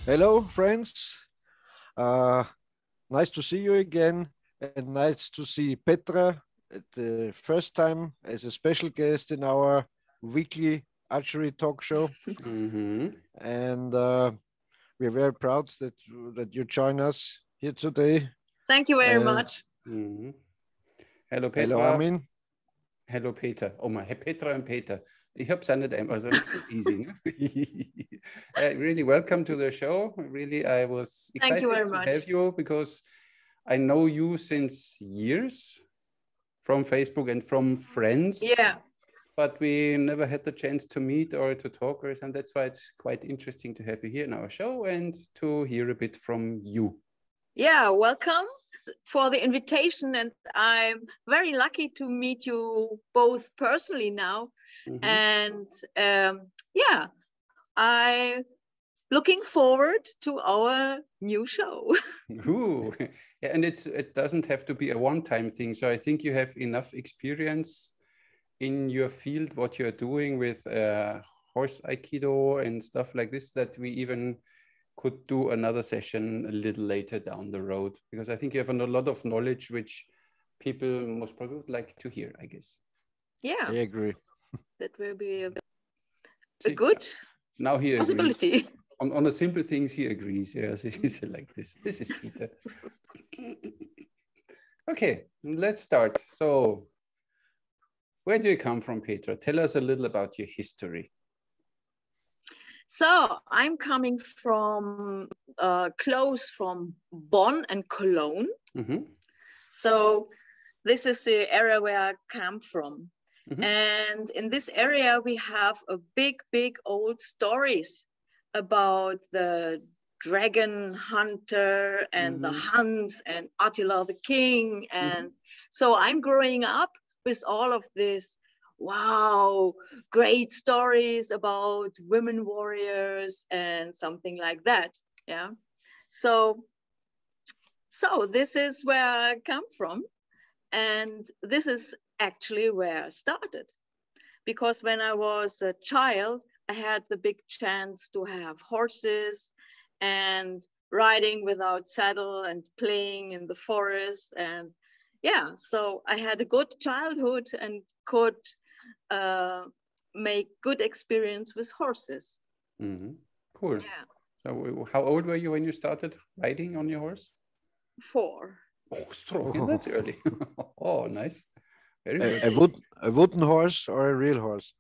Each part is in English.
Hello, friends. Uh, nice to see you again, and nice to see Pettra at the first time as a special guest in our weekly archery talk show. Mm-hmm. And we're very proud that you join us here today. Thank you very much. Mm-hmm. Hello, Hello, Pettra. Armin. Hello, Peter. Oh my, Pettra and Peter. Ich habe es nicht einmal, also it's not easy. Really, welcome to the show. Really, I was excited to have you because I know you since years from Facebook and from friends. Yeah. But we never had the chance to meet or to talk or something. That's why it's quite interesting to have you here in our show and to hear a bit from you. Yeah, welcome for the invitation. And I'm very lucky to meet you both personally now. Mm-hmm. And yeah, I'm looking forward to our new show. Ooh. Yeah, and it doesn't have to be a one-time thing. So I think you have enough experience in your field, what you're doing with horse aikido and stuff like this, that we even could do another session a little later down the road, because I think you have a lot of knowledge which people most probably would like to hear, I guess. Yeah, I agree. That will be a good now he possibility. Agrees. On the simple things he agrees. Yes, he's like this. This is Peter. Okay, let's start. So where do you come from, Petra? Tell us a little about your history. So I'm coming from close from Bonn and Cologne. Mm-hmm. So this is the area where I come from. Mm-hmm. And in this area, we have a big old stories about the dragon hunter and the Huns and Attila the king. And so I'm growing up with all of this, wow, great stories about women warriors and something like that. Yeah. So this is where I come from. And this is actually where I started. Because when I was a child, I had the big chance to have horses and riding without saddle and playing in the forest. And yeah, so I had a good childhood and could make good experience with horses. Mm-hmm. Cool. Yeah. So how old were you when you started riding on your horse? 4. Oh, strong. That's early. Oh, nice. Very good. A wooden horse or a real horse?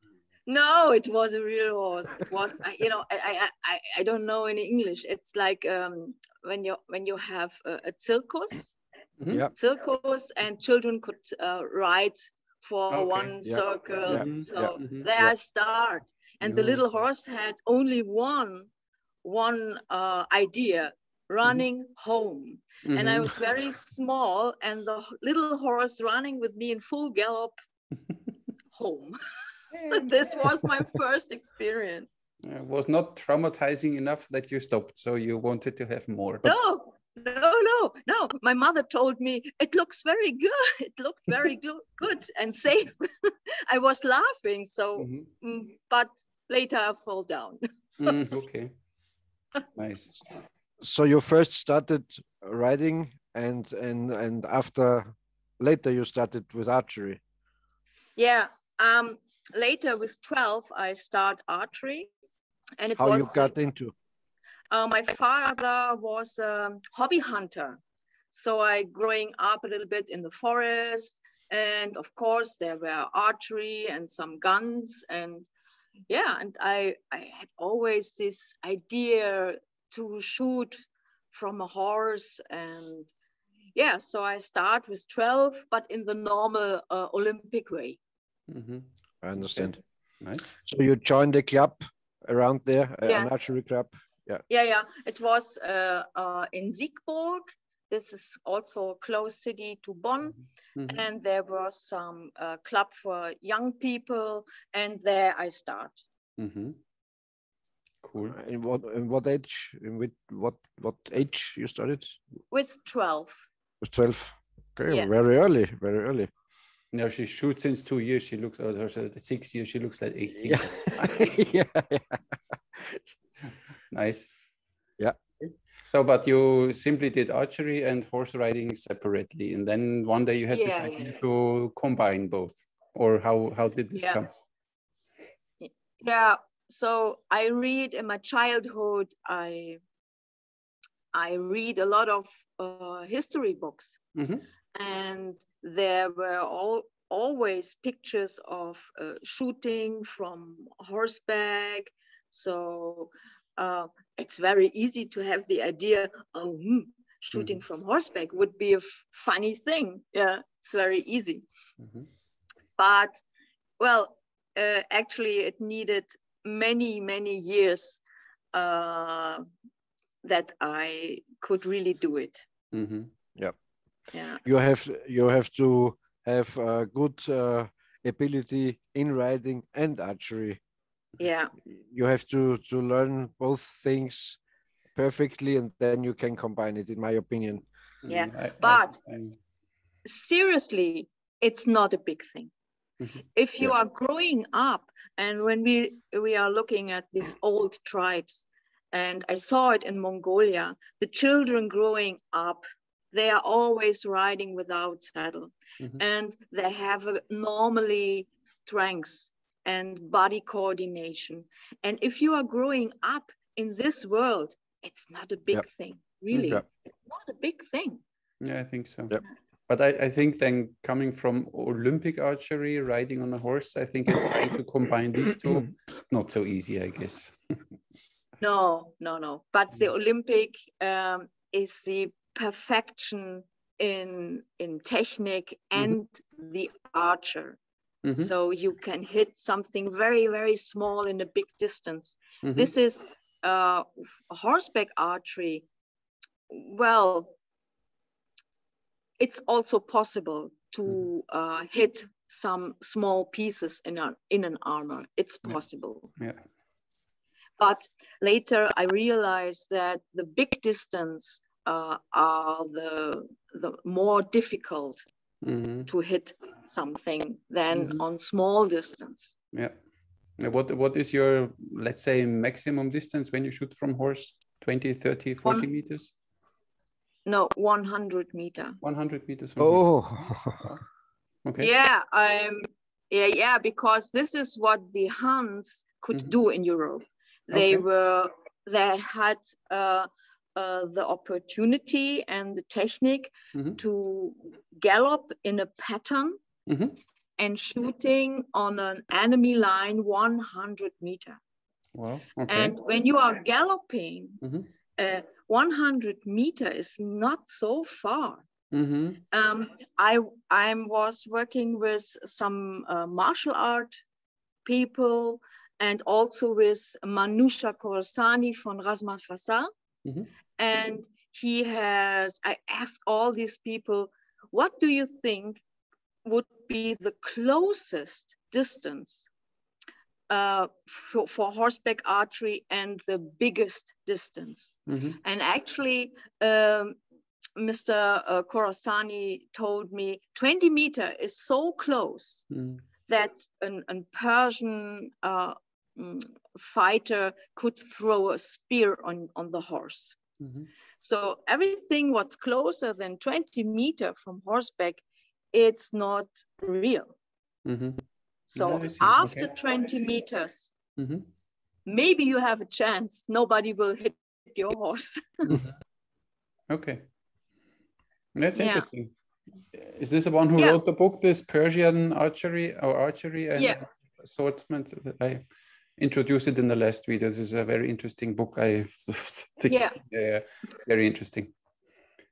No, it was a real horse. It was, I don't know in English. It's like when you have a circus, circus, and children could ride for one circle. So there I start, and the little horse had only one idea: running home. And I was very small, and the little horse running with me in full gallop home. This was my first experience. It was not traumatizing enough that you stopped, so you wanted to have more. No. My mother told me it looks very good. It looked very good and safe. I was laughing, so but later I fall down. Okay, nice. So you first started riding, and after later you started with archery. Yeah. Later with 12, I started archery, and it How was you got into? My father was a hobby hunter, so I growing up a little bit in the forest, and of course there were archery and some guns, and yeah, and I had always this idea to shoot from a horse, and yeah, so I start with 12, but in the normal Olympic way. I understand. Okay. Nice. So you joined a club around there, an archery club. Yeah. It was in Siegburg. This is also a close city to Bonn. And there was some club for young people, and there I start. Cool. In what age? With what age you started? With 12. With 12. Okay, yes. Very early. No, she shoots since 2 years. She looks, or 6 years, she looks like 18. Yeah. Nice. Yeah. So, but you simply did archery and horse riding separately, and then one day you had this idea to combine both, or how did this come? Yeah. So I read in my childhood, I read a lot of history books, and there were always pictures of shooting from horseback. So it's very easy to have the idea, oh, shooting from horseback would be a funny thing. Yeah, it's very easy. But, well, actually it needed many years that I could really do it. Yeah. Yeah. You have to have a good ability in riding and archery. Yeah. You have to learn both things perfectly, and then you can combine it, in my opinion. Yeah. But seriously, it's not a big thing. If you are growing up, and when we are looking at these old tribes, and I saw it in Mongolia, the children growing up, they are always riding without saddle, and they have normally strength and body coordination. And if you are growing up in this world, it's not a big thing, really. It's not a big thing. Yeah, I think so. But I think then coming from Olympic archery, riding on a horse, I think it's trying to combine these two. It's not so easy, I guess. No. But the Olympic is the perfection in technique and the archer. So you can hit something very small in a big distance. This is horseback archery. Well, it's also possible to hit some small pieces in an armor. It's possible. Yeah. But later I realized that the big distance are the more difficult to hit something than on small distance. Yeah. What is your, let's say, maximum distance when you shoot from horse? 20, 30, 40 meters? No, 100 meter. 100 meters. Okay. Yeah, because this is what the Huns could do in Europe. They had the opportunity and the technique to gallop in a pattern and shooting on an enemy line 100 meter. Wow. Okay. And when you are galloping, 100 meter is not so far. I was working with some martial art people, and also with Manusha Khorasani from Razmat Fasal. And I asked all these people, what do you think would be the closest distance for horseback archery and the biggest distance? And actually, Mr. Khorasani told me 20 meter is so close that a Persian fighter could throw a spear on the horse. So everything what's closer than 20 meter from horseback, it's not real. So after 20 meters, maybe you have a chance. Nobody will hit your horse. Okay. That's interesting. Is this the one who wrote the book, this Persian archery and swordsman? I introduced it in the last video. This is a very interesting book. I think very interesting.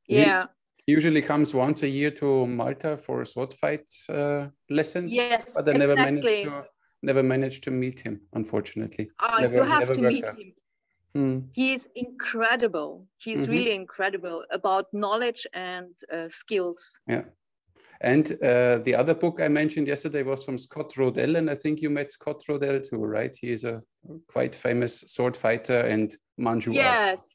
Yeah. He usually comes once a year to Malta for sword fight lessons. Yes, but I never managed to meet him, unfortunately. You have to meet him. He's incredible. He's really incredible about knowledge and skills. Yeah. And the other book I mentioned yesterday was from Scott Rodell, and I think you met Scott Rodell too, right? He is a quite famous sword fighter and Manju. Yes.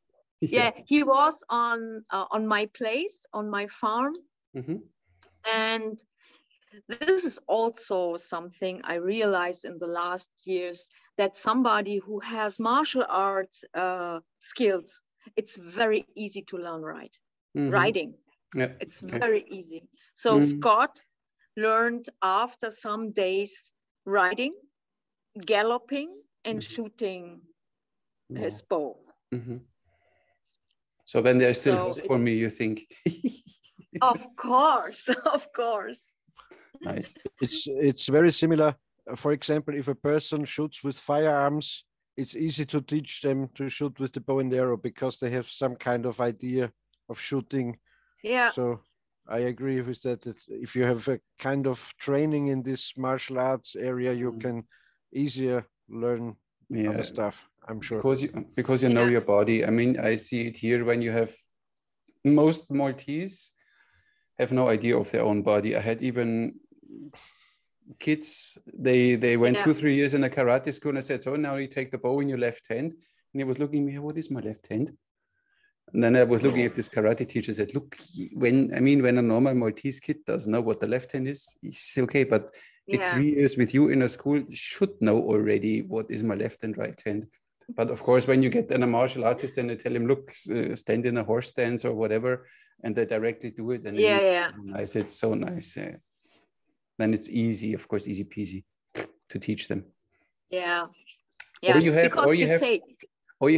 Yeah, he was on my place, on my farm. And this is also something I realized in the last years, that somebody who has martial arts skills it's very easy to learn riding. Yeah. It's very easy. So Scott learned after some days riding, galloping, and shooting his bow. So then there's still hope for me, you think? Of course, of course. Nice. It's very similar. For example, if a person shoots with firearms, it's easy to teach them to shoot with the bow and arrow because they have some kind of idea of shooting. Yeah. So I agree with that. If you have a kind of training in this martial arts area, you can easier learn other stuff, I'm sure. Because you know your body. I mean, I see it here when you have most Maltese have no idea of their own body. I had even kids, they went 2-3 years in a karate school, and I said, so now you take the bow in your left hand. And he was looking at me, what is my left hand? And then I was looking at this karate teacher, said, look, when a normal Maltese kid doesn't know what the left hand is, it's okay, but it's 3 years with you in a school, should know already what is my left and right hand. But of course, when you get then a martial artist and they tell him, look, stand in a horse stance or whatever, and they directly do it, and nice, it's so nice. Then it's easy, of course, easy peasy to teach them. Yeah. Or you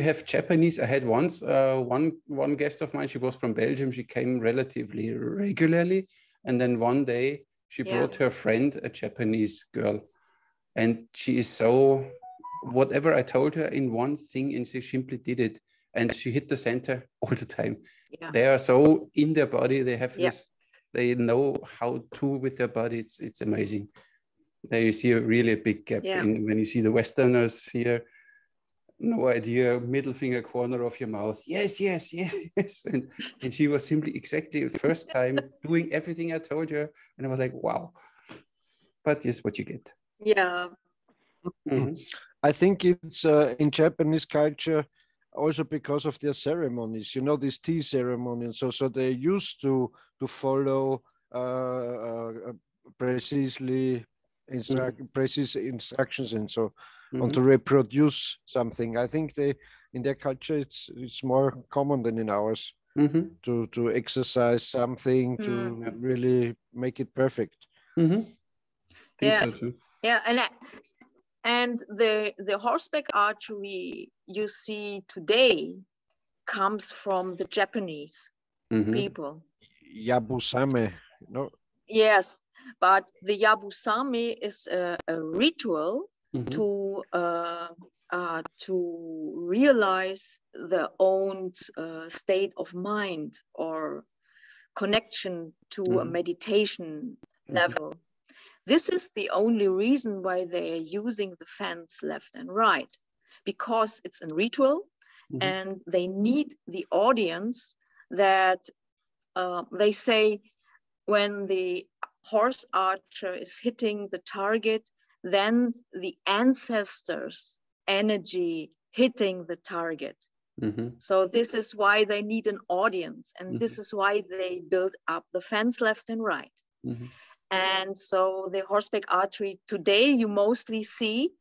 have Japanese. I had once one guest of mine. She was from Belgium. She came relatively regularly, and then one day she brought her friend, a Japanese girl, and she is so whatever I told her in one thing, and she simply did it, and she hit the center all the time. Yeah. They are so in their body. They have this. They know how to with their body. It's amazing. There you see a big gap when you see the Westerners here. No idea, middle finger corner of your mouth. Yes. And she was simply exactly the first time doing everything I told her. And I was like, wow. But yes, what you get. Yeah. I think it's in Japanese culture also because of their ceremonies, these tea ceremonies. So they're used to follow precise instructions and so on to reproduce something. I think in their culture it's more common than in ours to exercise something to really make it perfect. Think so too. Yeah, and the horseback archery you see today comes from the Japanese people. Yabusame, no? Yes, but the Yabusame is a ritual to realize the own state of mind or connection to a meditation level. This is the only reason why they are using the fence left and right, because it's a ritual and they need the audience that they say when the horse archer is hitting the target, then the ancestors' energy hitting the target. So this is why they need an audience, and this is why they build up the fence left and right. And so the horseback archery today you mostly see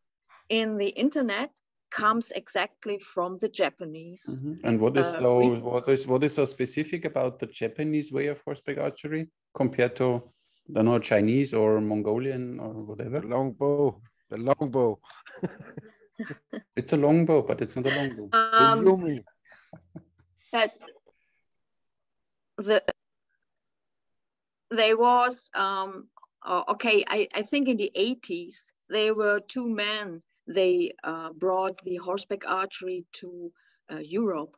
in the internet comes exactly from the Japanese. And what is so specific about the Japanese way of horseback archery compared to Chinese or Mongolian or whatever? The long bow. It's a long bow, but it's not a long bow. There was I think in the 80s there were two men. They brought the horseback archery to Europe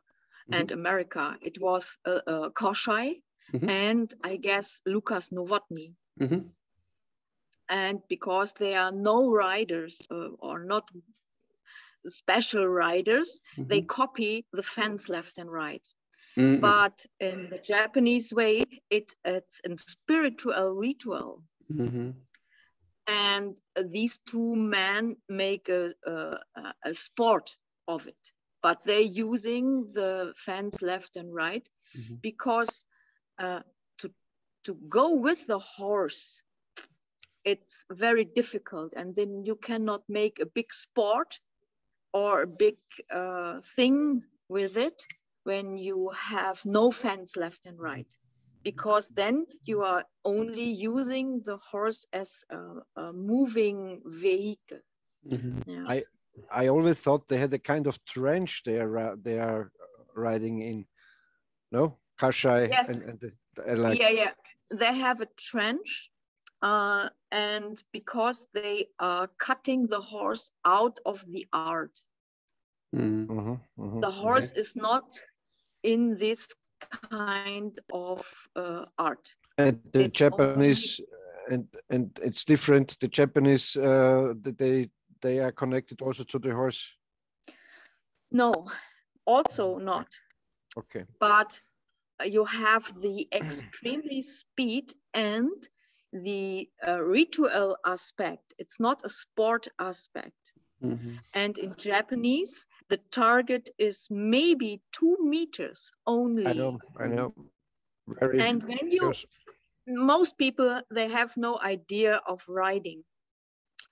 and America. It was Koshai and I guess Lukas Novotny. And because there are no riders or not special riders, they copy the fence left and right. But in the Japanese way, it's a spiritual ritual. And these two men make a sport of it. But they're using the fence left and right because to go with the horse, it's very difficult. And then you cannot make a big sport or a big thing with it. when you have no fence left and right, because then you are only using the horse as a moving vehicle. Yeah. I always thought they had a kind of trench they are riding in. No, Kashai. Yes. And like, yeah. They have a trench, and because they are cutting the horse out of the art. The horse is not in this kind of art. And the It's Japanese, and it's different. The Japanese, they are connected also to the horse. No, also not. Okay. But you have the extremely speed and the ritual aspect. It's not a sport aspect. And in Japanese, the target is maybe 2 meters only. I know. And when most people, they have no idea of riding.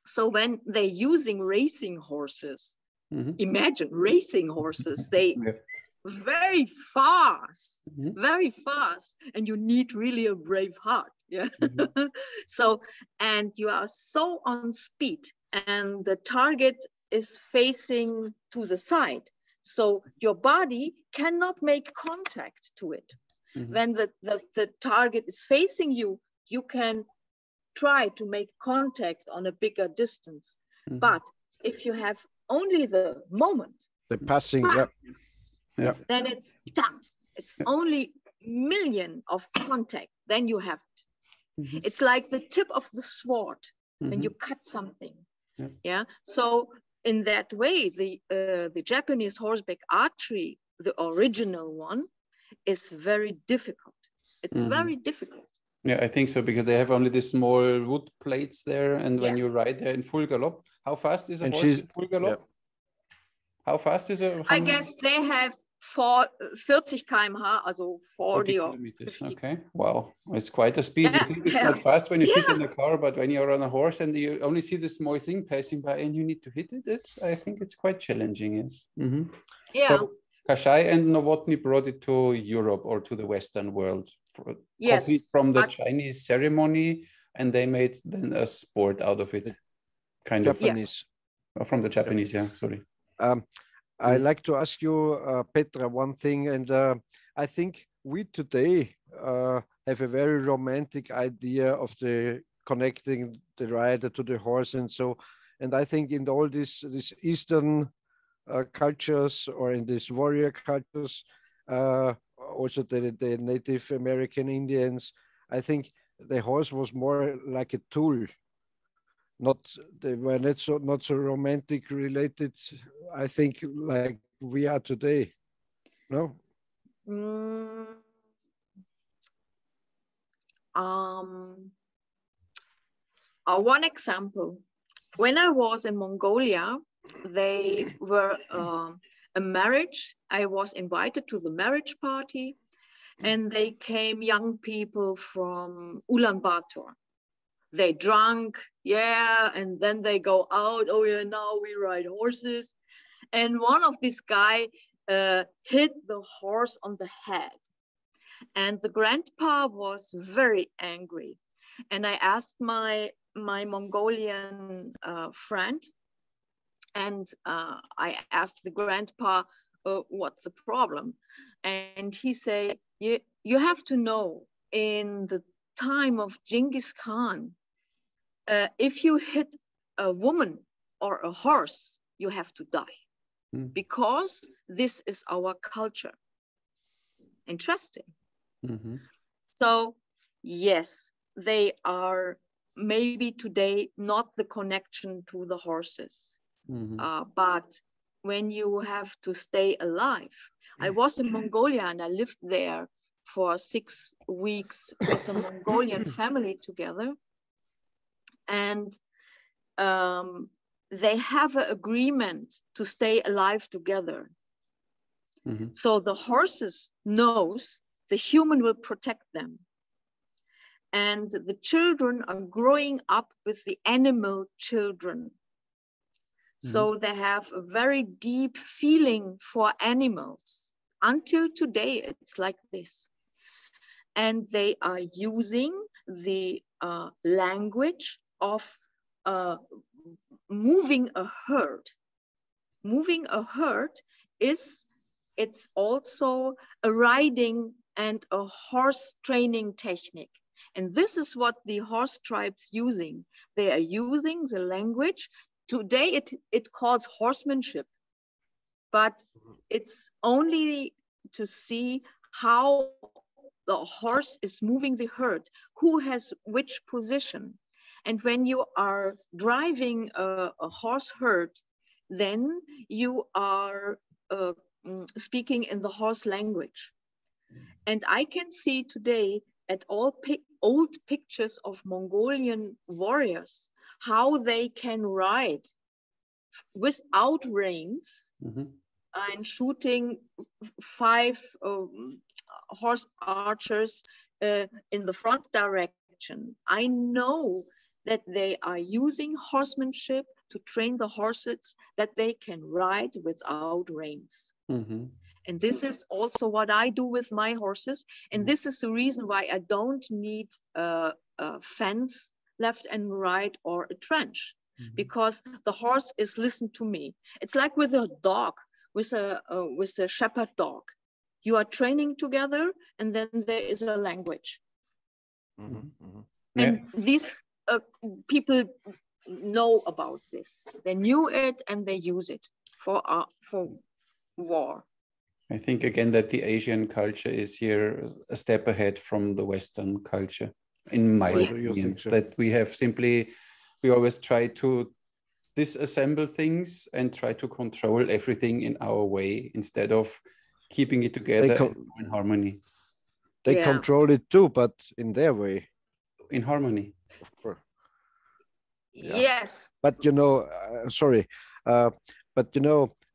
So when they're using racing horses, imagine racing horses, they very fast, and you need really a brave heart. Yeah. So, and you are so on speed, and the target is facing to the side, so your body cannot make contact to it. When the target is facing you, you can try to make contact on a bigger distance. But if you have only the moment, the passing, then it's done. It's only million of contact, then you have it. It's like the tip of the sword when you cut something. Yeah. So in that way, the Japanese horseback archery, the original one, is very difficult. It's very difficult. Yeah, I think so, because they have only these small wood plates there, and when you ride there in full gallop, how fast is a horse in full gallop? How fast is a? I guess they have 40 km/h, also 40 or 50. Okay, wow, it's quite a speed. You think it's not fast when you sit in the car, but when you're on a horse and you only see this small thing passing by and you need to hit it, I think it's quite challenging. Yes. Yeah. So Kashai and Novotny brought it to Europe or to the Western world, copied from the Chinese ceremony, and they made then a sport out of it. Kind Japanese. of. From the Japanese, sorry. I like to ask you, Pettra, one thing, and I think we today have a very romantic idea of the connecting the rider to the horse, and so, and I think in all these Eastern cultures, or in these warrior cultures, also the Native American Indians, I think the horse was more like a tool. They were not so romantic related, I think, like we are today. No? One example. When I was in Mongolia, they were a marriage. I was invited to the marriage party, and they came young people from Ulaanbaatar. They drank, and then they go out. Oh yeah, now we ride horses. And one of this guy hit the horse on the head, and the grandpa was very angry. And I asked my Mongolian friend, and I asked the grandpa, what's the problem? And he said, you have to know, in the time of Genghis Khan, if you hit a woman or a horse, you have to die, because this is our culture. Interesting. So yes, they are maybe today not the connection to the horses, but when you have to stay alive. I was in Mongolia, and I lived there for 6 weeks with a Mongolian family together. And they have an agreement to stay alive together. So the horses knows the human will protect them. And the children are growing up with the animal children. So they have a very deep feeling for animals, until today, it's like this. And they are using the language of moving a herd. Moving a herd it's also a riding and a horse training technique. And this is what the horse tribes using. They are using the language. Today it calls horsemanship, but it's only to see how the horse is moving the herd, who has which position. And when you are driving a horse herd, then you are speaking in the horse language. And I can see today at all old pictures of Mongolian warriors, how they can ride without reins and shooting 5 horse archers in the front direction. I know that they are using horsemanship to train the horses that they can ride without reins. And this is also what I do with my horses. And this is the reason why I don't need a fence left and right or a trench, because the horse is listened to me. It's like with a dog, with a shepherd dog. You are training together, and then there is a language. And these people know about this. They knew it and they use it for war. I think again that the Asian culture is here a step ahead from the Western culture, in my opinion. So? That we have we always try to disassemble things and try to control everything in our way instead of keeping it together in harmony. They control it too, but in their way. In harmony. Of course. Yeah. Yes. But sorry, but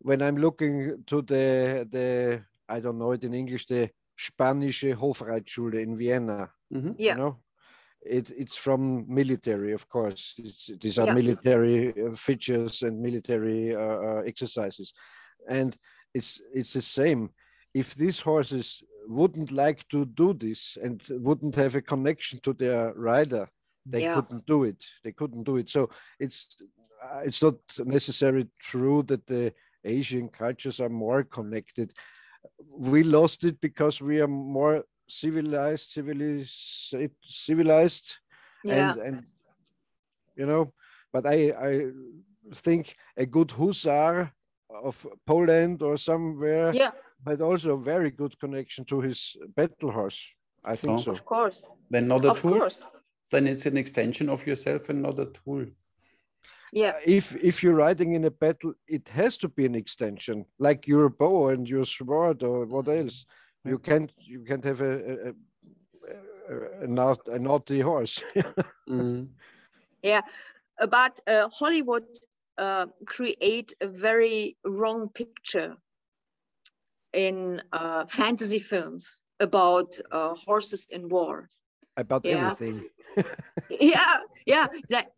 when I'm looking to the I don't know it in English, the Spanische Hofreitschule in Vienna, it's from military, of course. These are military features and military exercises, and it's the same. If these horses wouldn't like to do this and wouldn't have a connection to their rider, they couldn't do it. They couldn't do it. So it's not necessarily true that the Asian cultures are more connected. We lost it because we are more civilized, and but I think a good hussar of Poland or somewhere had also a very good connection to his battle horse. I think so. Of course. Then not a tool. Then it's an extension of yourself and not a tool. Yeah. If you're riding in a battle, it has to be an extension, like your bow and your sword or what else. You can't have a naughty horse. Yeah, but Hollywood create a very wrong picture in fantasy films about horses in war. About everything.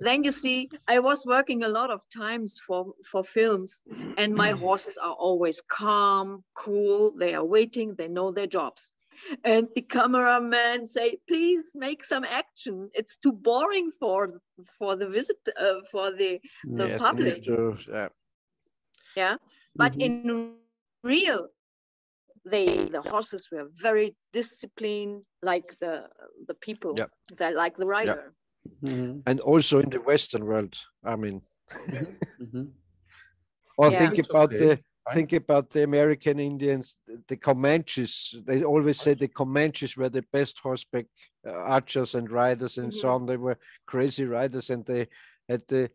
Then you see, I was working a lot of times for films, and my horses are always calm, cool. They are waiting. They know their jobs. And the cameraman say, "Please make some action. It's too boring for the visit for the public." But in real, the horses were very disciplined, like the people, that like the rider. And also in the Western world, I mean, or think about the American Indians, the Comanches. They always say the Comanches were the best horseback archers and riders and so on. They were crazy riders, and they had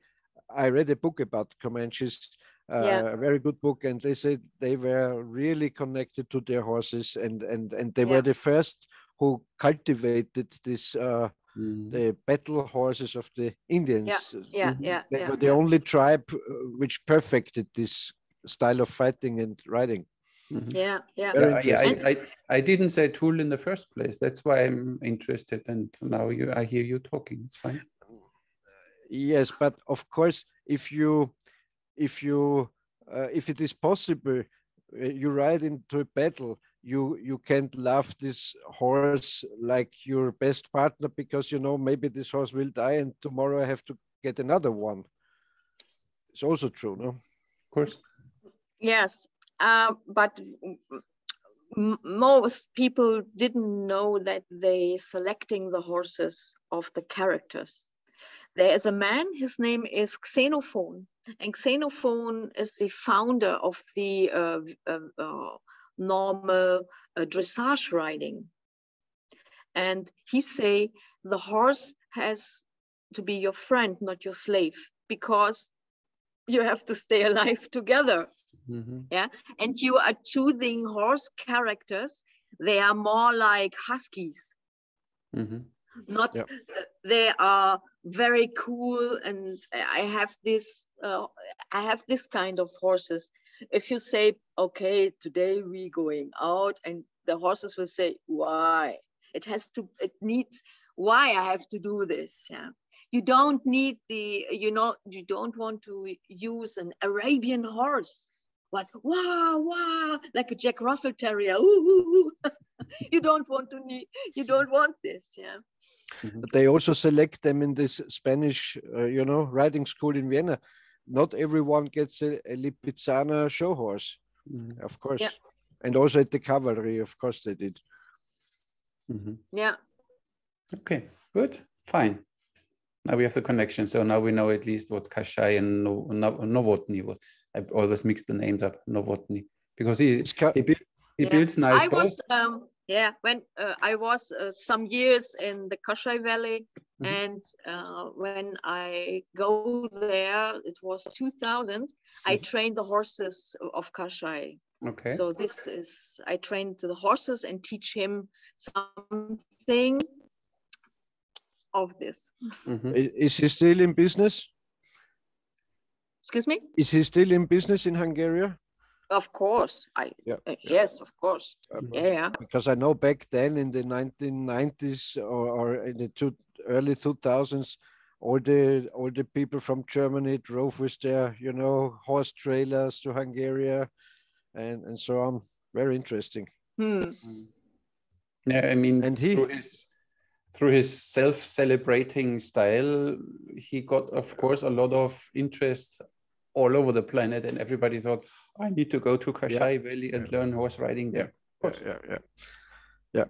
I read a book about Comanches. A very good book, and they said they were really connected to their horses, and they were the first who cultivated this the battle horses of the Indians. They were the only tribe which perfected this style of fighting and riding. I didn't say tool in the first place. That's why I'm interested, and now I hear you talking. It's fine. Yes, but of course, if it is possible, you ride into a battle you can't love this horse like your best partner, because you know maybe this horse will die and tomorrow I have to get another one. It's also true, no? Of course. Yes, but most people didn't know that they selecting the horses of the characters. There is a man, his name is Xenophon, and Xenophon is the founder of the normal dressage riding. And he say the horse has to be your friend, not your slave, because you have to stay alive together. Mm-hmm. Yeah, and you are choosing horse characters. They are more like huskies. Mm-hmm. Not they are very cool, and I have this kind of horses. If you say, okay, today we going out, and the horses will say, why? It needs, why I have to do this? Yeah, you don't need you don't want to use an Arabian horse. What? Wow, like a Jack Russell Terrier. Ooh. You don't want this, yeah. Mm-hmm. But they also select them in this Spanish, riding school in Vienna. Not everyone gets a Lipizzaner show horse, of course. Yeah. And also at the cavalry, of course they did. Mm-hmm. Yeah. Okay, good, fine. Now we have the connection. So now we know at least what Kashai and Novotny was. I always mix the names up, Novotny, because he builds nice bows. When I was some years in the Kashai Valley, and when I go there, it was 2000, I trained the horses of Kashai. Okay. So I trained the horses and teach him something of this. Is he still in business? Excuse me? Is he still in business in Hungary? Of course. Yes, of course. Yeah. Because I know back then in the 1990s or in the early 2000s, all the people from Germany drove with their, horse trailers to Hungary and so on. Very interesting. Yeah, I mean, and through his self-celebrating style, he got, of course, a lot of interest all over the planet, and everybody thought, I need to go to Kashai Valley and learn horse riding there. Yeah.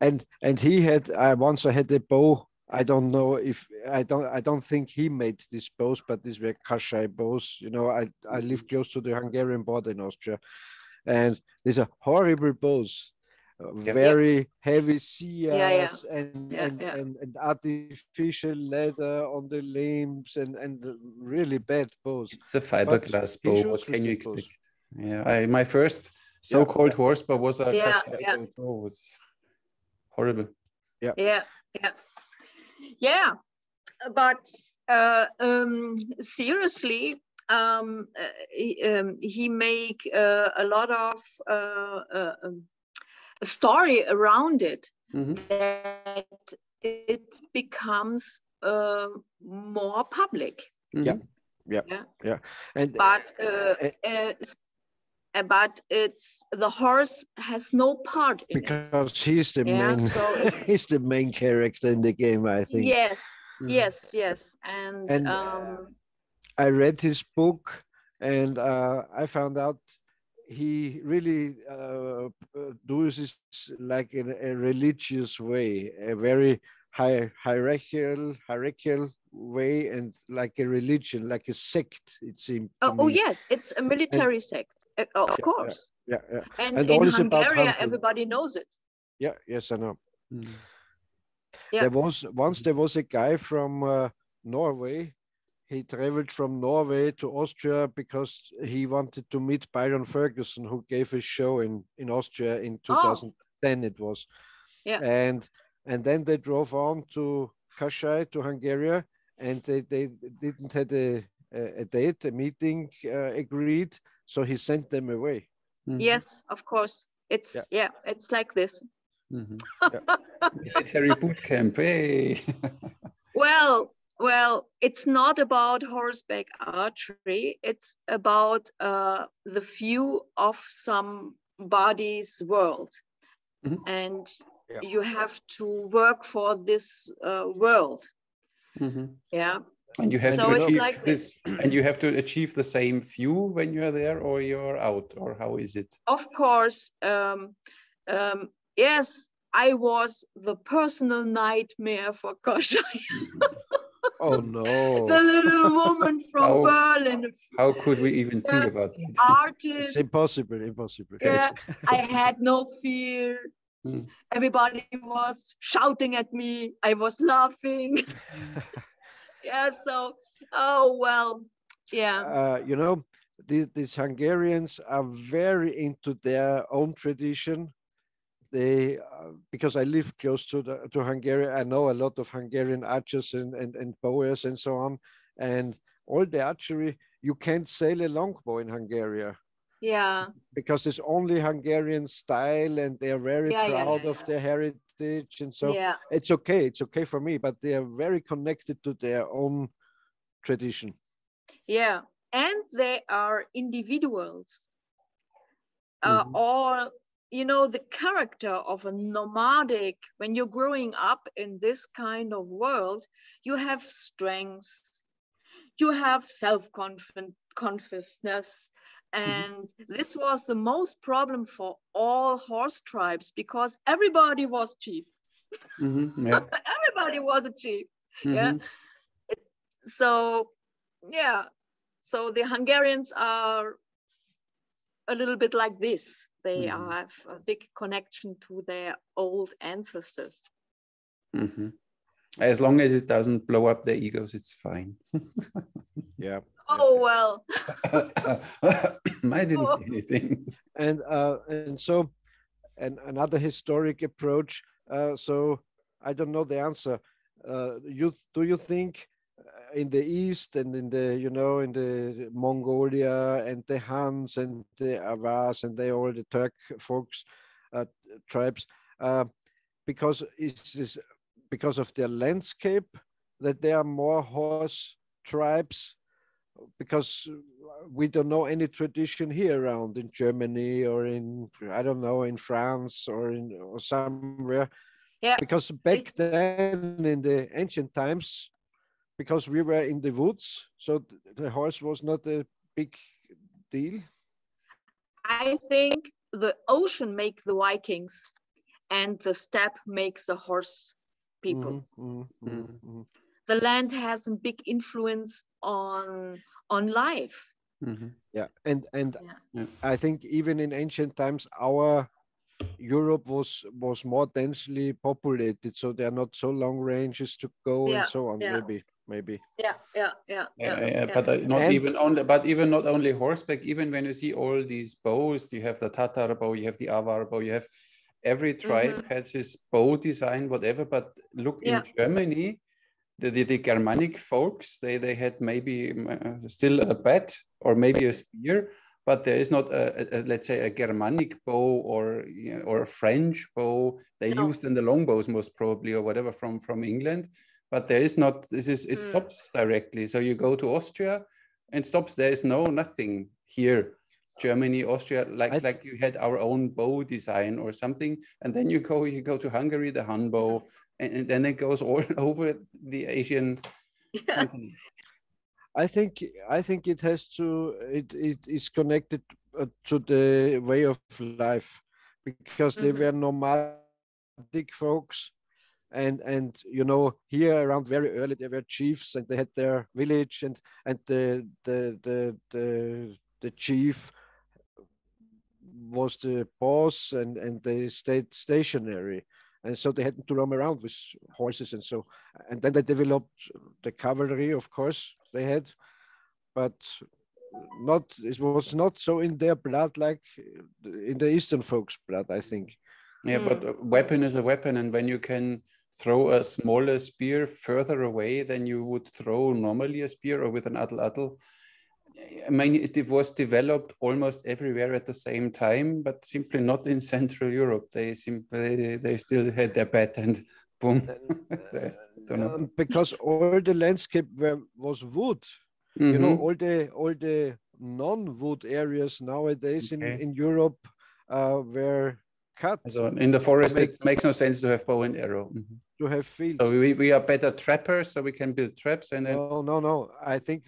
And he had, I once had a bow. I don't know if I don't think he made these bows, but these were Kashai bows. I live close to the Hungarian border in Austria, and these are horrible bows. Very heavy sears and artificial leather on the limbs and really bad bows. It's a fiberglass bow. What can you expect? Yeah, my first so-called horse bow was a Kashai bow. It was horrible. Yeah. But seriously, he make a lot of story around it, that it becomes more public. Yeah. But it's the horse has no part in because it. Because he's the main, he's the main character in the game, I think. Yes. And I read his book, and I found out he really does this like in a religious way, a very hierarchical way, and like a religion, like a sect, it seemed. Yes, it's a military sect, of course. Yeah. And in Hungary, everybody knows it. Yeah, yes, I know. There was a guy from Norway. He traveled from Norway to Austria because he wanted to meet Byron Ferguson, who gave a show in Austria in 2010 it was. Yeah. And then they drove on to Kashai, to Hungary, and they didn't have a date, a meeting agreed, so he sent them away. Yes, of course. It's it's like this. Military boot camp, hey. Well, it's not about horseback archery. It's about the view of some bodies world. Mhm. And Yeah. you have to work for this world. Mhm. Yeah. And you have So to it's achieve like this, and you have to achieve the same view when you're there, or you're out, or how is it? Of course, yes, I was the personal nightmare for Koschei. Oh The no, little woman from How Berlin, how could we even think the about that? it's artist. impossible, impossible. Yeah, I had no fear. Mm. Everybody was shouting at me. I was laughing. Yeah, so, oh, well, yeah. You know, these Hungarians are very into their own tradition. They, because I live close to Hungary, I know a lot of Hungarian archers and bowers and so on. And all the archery, you can't sail a longbow in Hungary Yeah, because it's only Hungarian style, and they are very yeah, yeah, proud yeah, of their heritage. And so yeah, it's okay. It's okay for me, but they are very connected to their own tradition. yeah. And they are individuals. Mhm. Or, you know, the character of a nomadic, when you're growing up in this kind of world, you have strengths, you have self-confidence. And this was the most problem for all horse tribes, because everybody was chief. Mhm. Yeah. Everybody was a chief. Yeah. Mhm. So, yeah. So the Hungarians are a little bit like this. They Mhm. have a big connection to their old ancestors. Mhm. As long as it doesn't blow up their egos, it's fine. Yeah. Oh, well. I didn't say anything. And so another historic approach. So I don't know the answer. You do you think in the east and in the in the Mongolia and the Huns and the Avars and the all the Turk folks uh, tribes, because because of their landscape that there are more horse tribes, because we don't know any tradition here around in Germany or in, I don't know, in France or in or somewhere. Yeah, Because back it's, then in the ancient times, because we were in the woods, so the horse was not a big deal. I think the ocean make the Vikings and the steppe makes the horse people. Mhm. The land has a big influence on life. Mhm. Yeah, and Yeah. Yeah. I think even in ancient times, our Europe was more densely populated, so there are not so long ranges to go and Yeah, so on. yeah, Maybe. yeah, yeah, yeah, yeah, Yeah, yeah. but not And even only, but even not only horseback. Even when you see all these bows, you have the Tatar bow, you have the Avar bow, you have every tribe has his bow design, whatever. But look, in Yeah. Germany, the Germanic folks, they had maybe still a bat or maybe a spear, but there is not let's say a Germanic bow or or a French bow. They No. used in the longbows most probably or whatever from England, but there is not. It stops directly. So you go to Austria and stops. There is nothing here. Germany, Austria, like you had our own bow design or something, and then you go to Hungary, the Han bow, and then it goes all over the Asian continent. I think it has to it is connected to the way of life, because they were nomadic folks, and here around very early they were chiefs and they had their village, and the chief was the boss, and they stayed stationary, and so they had to roam around with horses, and so, and then they developed the cavalry, of course they had, but not, it was not so in their blood like in the Eastern folks' blood, I think. Yeah, but a weapon is a weapon, and when you can throw a smaller spear further away than you would throw normally a spear or with an atl, I mean, it was developed almost everywhere at the same time, but simply not in Central Europe. They still had their bat and boom. Don't know. Because all the landscape was wood. Mm-hmm. All the non-wood areas nowadays Okay. in Europe were cut. So in the forest, it makes no sense to have bow and arrow. To have fields. So we are better trappers, so we can build traps. And then... No. I think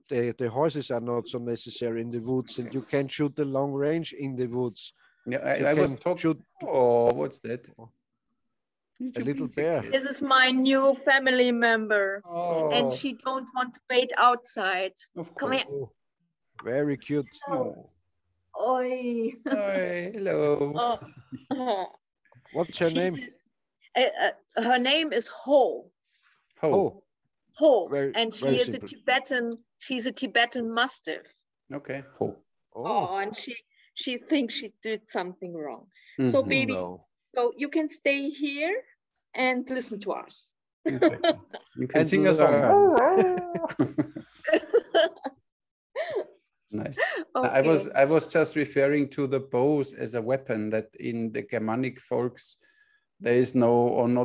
the horses are not so necessary in the woods, and you can shoot the long range in the woods. Yeah, I was talking. Oh, what's that? A little bear. This is my new family member, and she don't want to wait outside. Of course. Come here. Oh, very cute. Oh. Oi. Hi, hello. What's her name? Her name is Ho. Ho. Ho. Very, and she very is simple. a Tibetan. She's a Tibetan Mastiff. Okay. Ho. Oh, and she thinks she did something wrong. So baby, so you can stay here and listen to us. Okay. You can sing a song. Nice. Okay. I was just referring to the bows as a weapon, that in the Germanic folks there is not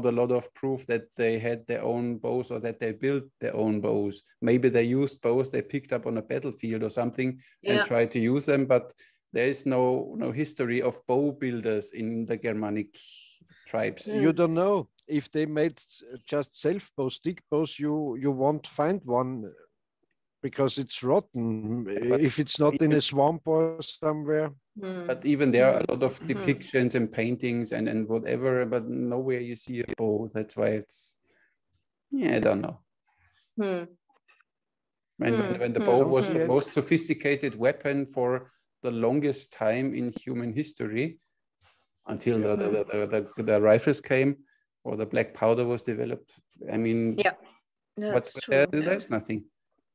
a lot of proof that they had their own bows or that they built their own bows. Maybe they used bows they picked up on a battlefield or something and tried to use them, but there is no history of bow builders in the Germanic tribes. You don't know if they made just self bows, stick bows. You won't find one because it's rotten. If it's not in a swamp or somewhere. But even there are a lot of depictions and paintings and whatever, but nowhere you see a bow. That's why it's, I don't know. When the bow was the most sophisticated weapon for the longest time in human history, until the rifles came or the black powder was developed. I mean, that's but true. There's nothing.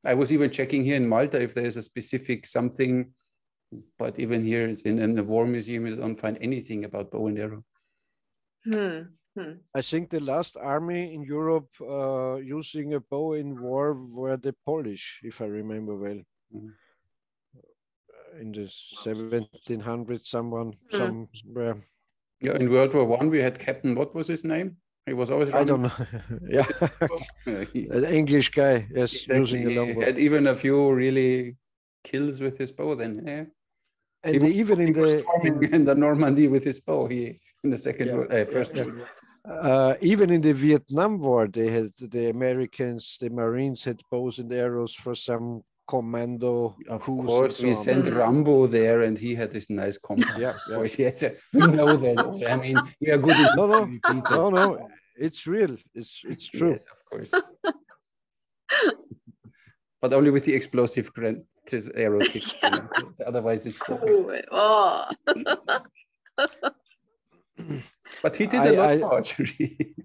I was even checking here in Malta if there's a specific something, but even here in the War Museum, you don't find anything about bow and arrow. I think the last army in Europe using a bow in war were the Polish, if I remember well. In the 1700s, somewhere. Yeah, in World War I, we had Captain, what was his name? He was always running. I don't know. An English guy, yes, Exactly. using a longbow. He had even a few really kills with his bow then. Yeah. And even in the Normandy with his bow, in the first World. Even in the Vietnam War, they had the Americans, the Marines had bows and arrows for some commando. Of course, we sent Rambo there, and he had this nice combat. Of course, we know that. I mean, we are good. No, it's real. It's true. Yes, of course. But only with the explosive arrow kicks. Otherwise, it's boring. But he did a lot for archery.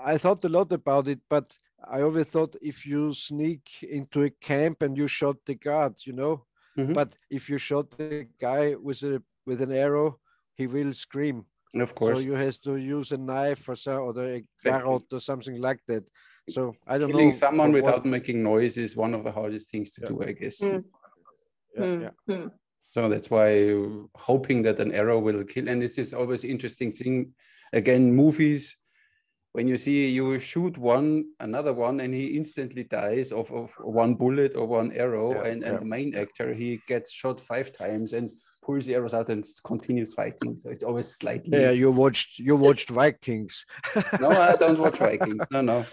I thought a lot about it, but I always thought if you sneak into a camp and you shot the guard, but if you shot the guy with an arrow, he will scream. Of course. So you have to use a knife or a garrote or something like that. So I don't know. Killing someone without making noise is one of the hardest things to do, I guess. So that's why hoping that an arrow will kill. And this is always interesting thing. Again, movies, when you see you shoot another one, and he instantly dies of one bullet or one arrow, and the main actor, he gets shot 5 times and pulls the arrows out and continues fighting. So it's always slightly. Yeah, you watched Vikings. No, I don't watch Vikings. No.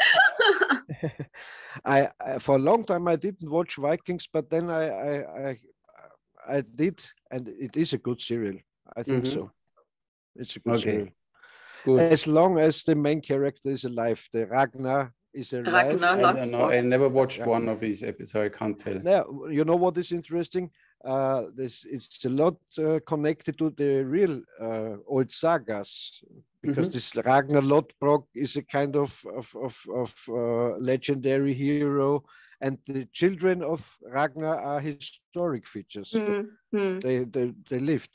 I for a long time I didn't watch Vikings, but then I did, and it is a good serial. I think so. It's a good serial. Good. As long as the main character is alive, the Ragnar is alive. I don't know. I never watched one of these episodes. I can't tell. Now, you know what is interesting? It's a lot connected to the real old sagas, because this Ragnar Lodbrok is a kind of legendary hero, and the children of Ragnar are historic features. They lived.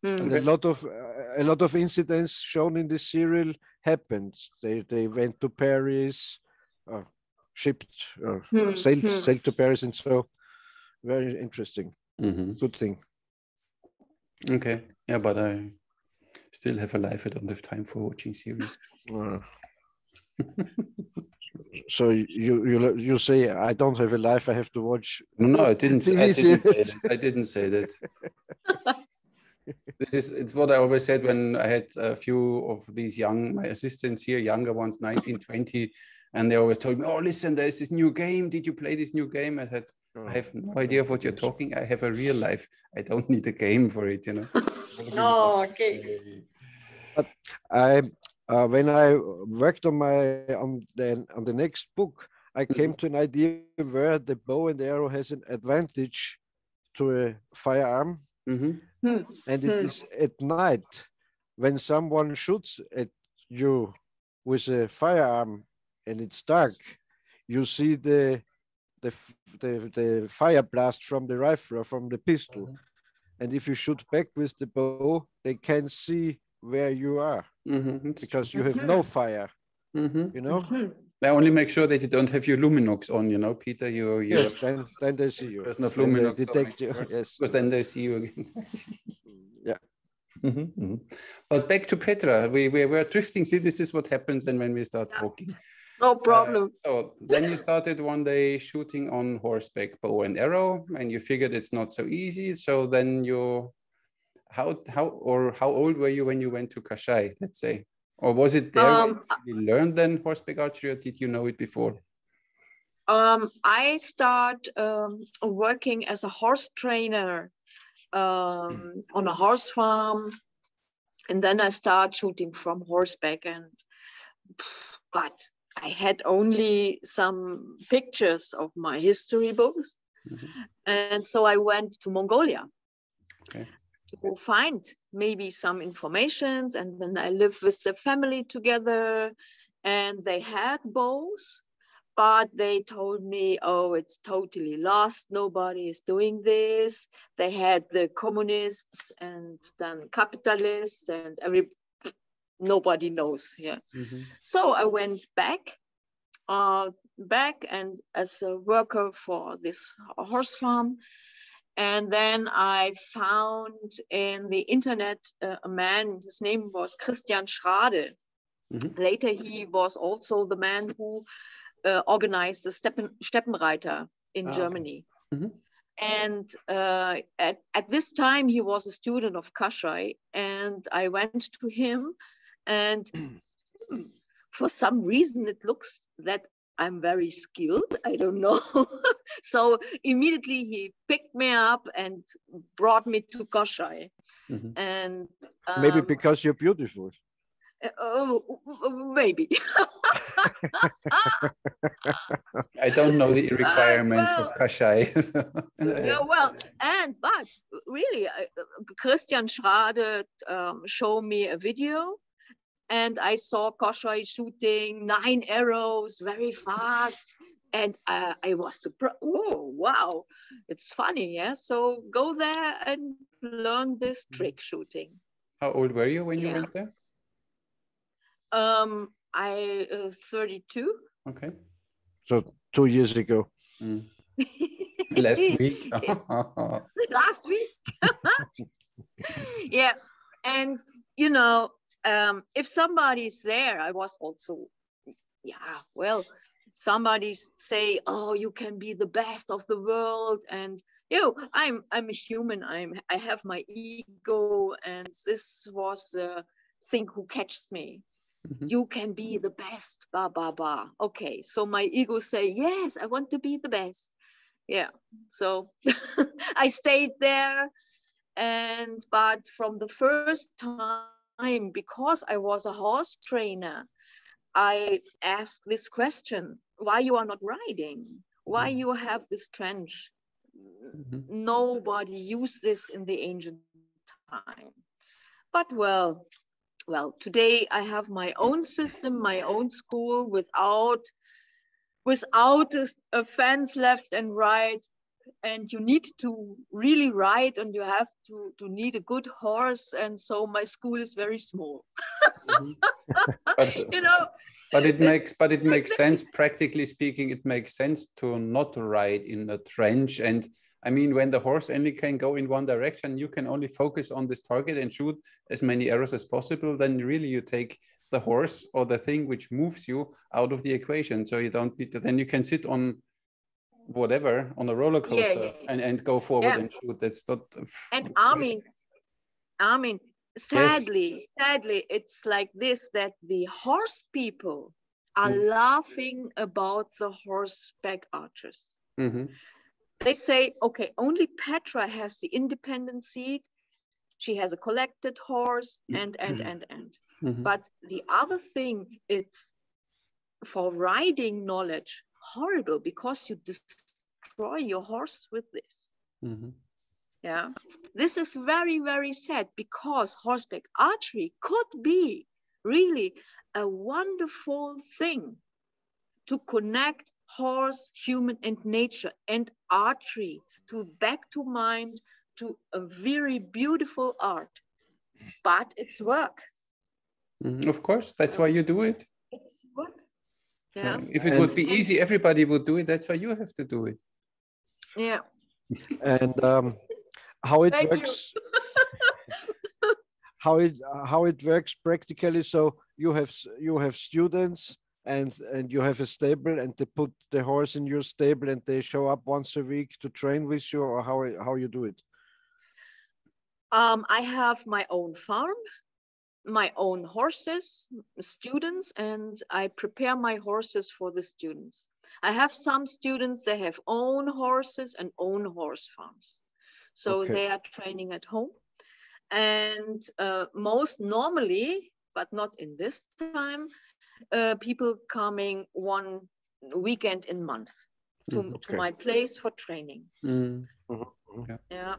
And a lot of incidents shown in this serial happened. They went to Paris, sailed to Paris, and so very interesting. Good thing. Okay, yeah, but I still have a life. I don't have time for watching series. So you say I don't have a life. I have to watch. No, I didn't say that. I didn't say that. It's what I always said when I had a few of these my assistants here, younger ones, 19, 20, and they always told me, oh, listen, there's this new game. Did you play this new game? I said, I have no idea of what you're talking. I have a real life. I don't need a game for it, you know. Oh, okay. But when I worked on the next book, I came to an idea where the bow and arrow has an advantage to a firearm, and it is at night when someone shoots at you with a firearm and it's dark. You see the fire blast from the rifle or from the pistol, and if you shoot back with the bow, they can see where you are because you have no fire. You know. I only make sure that you don't have your luminox on, you know, Peter. Yes, then they see you. There's no Then they luminox detect you. Yes. Because then they see you again. Yeah. But back to Pettra. We were drifting. See, this is what happens then when we start talking. No problem. So then you started one day shooting on horseback, bow and arrow, and you figured it's not so easy. So then how old were you when you went to Kasai, let's say? Or was it there you learned then horseback archery, or did you know it before? I start working as a horse trainer on a horse farm, and then I start shooting from horseback. But I had only some pictures of my history books, and so I went to Mongolia. Okay. To find maybe some informations, and then I lived with the family together, and they had bows, but they told me, oh, it's totally lost, nobody is doing this. They had the communists and then capitalists and nobody knows. So I went back and as a worker for this horse farm. And then I found in the internet a man, his name was Christian Schrade. Later, he was also the man who organized the Steppenreiter in Germany. And at this time, he was a student of Kasai, and I went to him, and for some reason, it looks that I'm very skilled. I don't know. So immediately he picked me up and brought me to Kasai. And maybe because you're beautiful. Maybe. I don't know the requirements of Kasai. But really, Christian Schrade showed me a video. And I saw Kasai shooting 9 arrows very fast. And I was surprised. Oh, wow. It's funny, yeah? So go there and learn this trick shooting. How old were you when you went there? I 32. Okay. So 2 years ago. Last week. Last week. Yeah. And, you know, if somebody's there, I was also, somebody say, oh, you can be the best of the world. And, you know, I'm a human. I have my ego, and this was the thing who catches me. You can be the best, blah, blah, blah. Okay, so my ego say, yes, I want to be the best. Yeah, so I stayed there. But from the first time, because I was a horse trainer, I asked this question: why you are not riding? Why you have this trench? Nobody used this in the ancient time. But well, today I have my own system, my own school, without a fence left and right. And you need to really ride, and you have to need a good horse. And so my school is very small. But, you know. But it makes sense, practically speaking. It makes sense to not ride in the trench. And I mean, when the horse only can go in one direction, you can only focus on this target and shoot as many arrows as possible. Then really you take the horse or the thing which moves you out of the equation. So you don't need to, then you can sit on whatever, on a roller coaster and go forward and shoot. That's not. And Armin, Armin, Yes. sadly, it's like this, that the horse people are laughing about the horseback archers. They say, okay, only Pettra has the independent seat. She has a collected horse and. But the other thing, it's for riding knowledge, horrible, because you destroy your horse with this. Yeah, this is very, very sad, because horseback archery could be really a wonderful thing to connect horse, human, and nature, and archery to back to mind, to a very beautiful art. But it's work. Of course, that's why you do it. It's work. Yeah. If it would be easy, everybody would do it. That's why you have to do it. Yeah. And how it Thank works, how it works practically. So you have students, and you have a stable, and they put the horse in your stable, and they show up once a week to train with you, or how you do it? I have my own farm, my own horses, students, and I prepare my horses for the students. I have some students, they have own horses and own horse farms. So they are training at home. And most normally, but not in this time, people coming one weekend in month to my place for training. Yeah.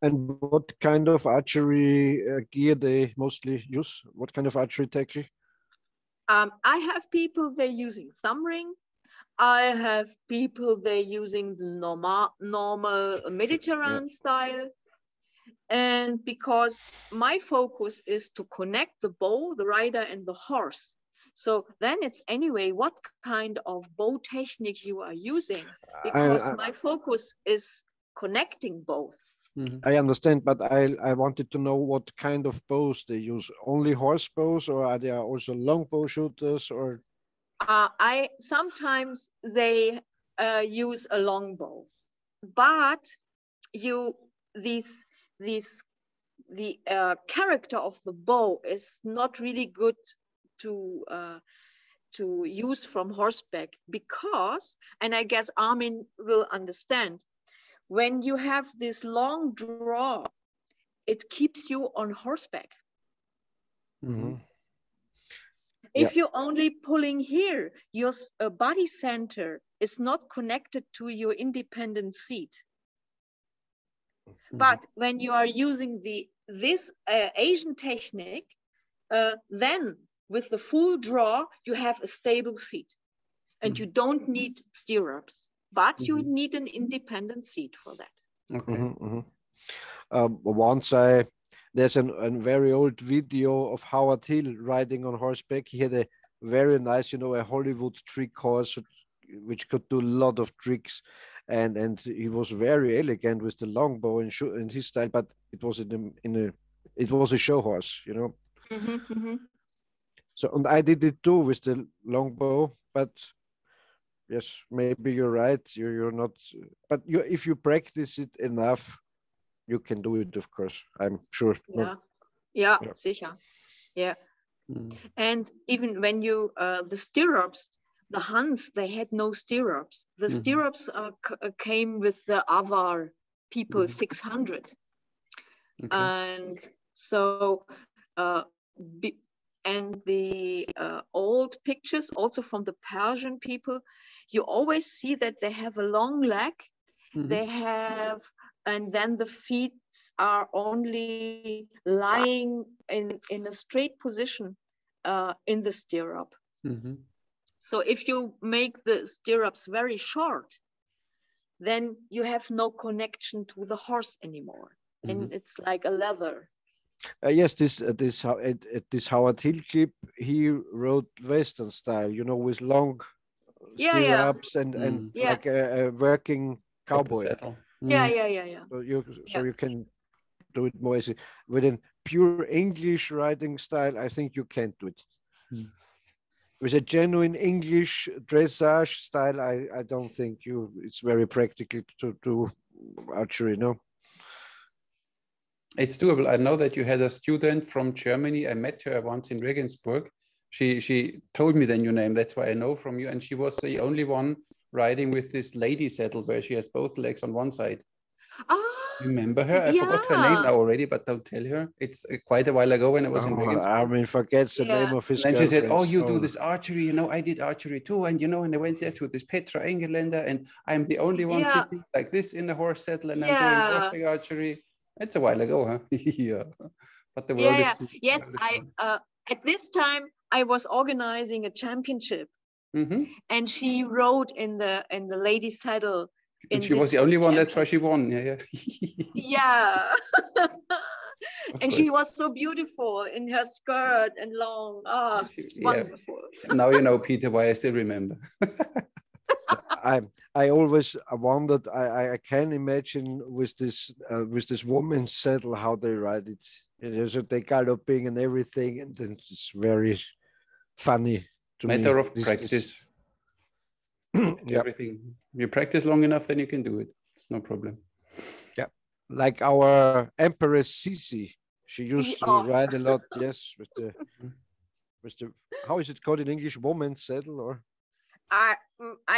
And what kind of archery gear they mostly use? What kind of archery tackle? I have people, they're using thumb ring. I have people, they're using the normal Mediterranean style. And because my focus is to connect the bow, the rider, and the horse. So then it's anyway what kind of bow technique you are using, because my focus is connecting both. I understand, but I wanted to know what kind of bows they use. Only horse bows, or are there also longbow shooters? Or sometimes they use a longbow, but the character of the bow is not really good to use from horseback, because, and I guess Armin will understand, when you have this long draw, it keeps you on horseback. If you're only pulling here, your body center is not connected to your independent seat. But when you are using this Asian technique, then with the full draw, you have a stable seat, and you don't need stirrups, but you need an independent seat for that. Once there's a very old video of Howard Hill riding on horseback. He had a very nice, a Hollywood trick horse, which could do a lot of tricks. And he was very elegant with the longbow and his style, but it was it was a show horse, So, and I did it too with the longbow, but yes, maybe you're right. You're not, but if you practice it enough, you can do it. Of course, I'm sure. Yeah, sicher. Yeah. And even when you the stirrups, the Huns, they had no stirrups. The stirrups came with the Avar people 600. And so, and the old pictures also from the Persian people, you always see that they have a long leg. They have, and then the feet are only lying in a straight position in the stirrup. So if you make the stirrups very short, then you have no connection to the horse anymore, and it's like a leather. Yes, this Howard Hill clip, he rode Western style, with long stirrups and like a working cowboy. Yeah. So you can do it more easy. With a pure English riding style, I think you can't do it. With a genuine English dressage style, I don't think it's very practical to do archery, no? It's doable. I know that you had a student from Germany. I met her once in Regensburg. She told me the new name. That's why I know from you. And she was the only one riding with this lady saddle where she has both legs on one side. Remember her? I forgot her name now already, but don't tell her. It's quite a while ago when I was in Regensburg. Armin forgets the name of his And then she said, "Oh, girlfriends. you do this archery? You know, I did archery too, and you know, and I went there to this Pettra Engeländer, and I'm the only one sitting like this in the horse saddle, and I'm doing horseback archery." It's a while ago, huh? Yeah, but the world is yes. At this time I was organizing a championship, and she rode in the lady saddle. And she was the only one. That's why she won. Yeah. And she was so beautiful in her skirt and long. Oh, it's wonderful. Now you know, Peter, why I still remember. I always wondered. I can imagine with this woman's saddle how they ride it. So they galloping and everything, and then it's very funny to me. Matter of practice. Everything. You practice long enough, then you can do it. It's no problem. Yeah, like our Empress Sisi. She used to ride a lot. Yes, with the how is it called in English? Woman's saddle, or I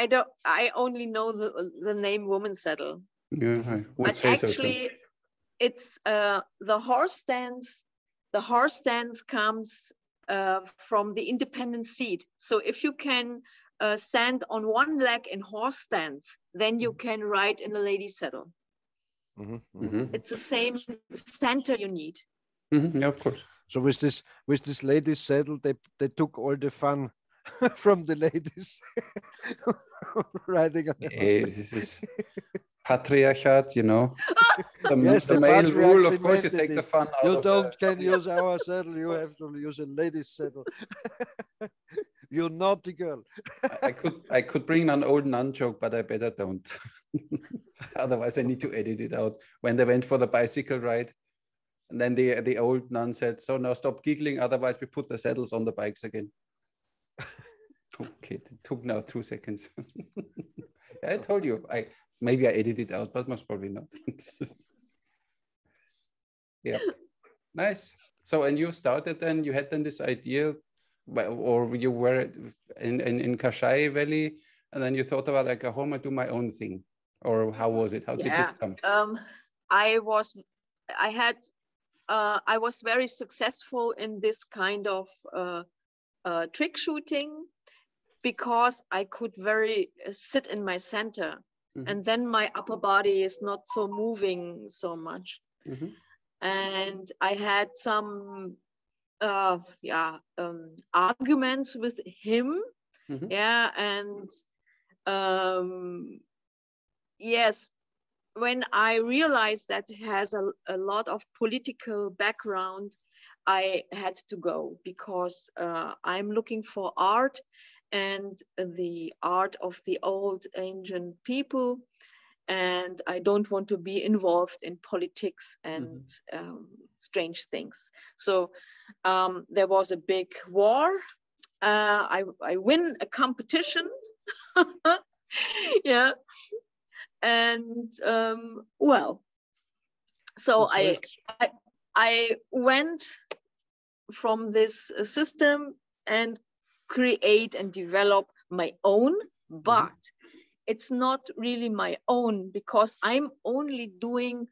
don't. I only know the name woman's saddle. Yeah, I would but say actually, so. It's the horse stance. The horse stance comes from the independent seat. So if you can stand on one leg in horse stance, then you can ride in a lady's saddle. It's the same center you need. Yeah, of course. So with this lady's saddle, they took all the fun from the ladies riding on the this is patriarchat, you know. Yes, the male rule, of course, you take the fun out you of don't can use our saddle, you have to use a lady's saddle. You naughty girl. I could bring an old nun joke, but I better don't. Otherwise I need to edit it out. When they went for the bicycle ride, and then the old nun said, "So now stop giggling, otherwise we put the saddles on the bikes again." Okay, it took now 2 seconds. I told you, maybe I edited it out, but most probably not. Yeah, nice. So, and you started then, you had then this idea, or you were in Kashai Valley, and then you thought about like, I want to do my own thing, or how was it? How did this come? I was very successful in this kind of trick shooting, because I could sit in my center, and then my upper body is not so moving so much. And I had some arguments with him. And yes, when I realized that he has a lot of political background, I had to go, because I'm looking for art, and the art of the old ancient people, and I don't want to be involved in politics and strange things. So there was a big war. I win a competition. Yeah. And well, so I went from this system and create and develop my own, but it's not really my own, because I'm only doing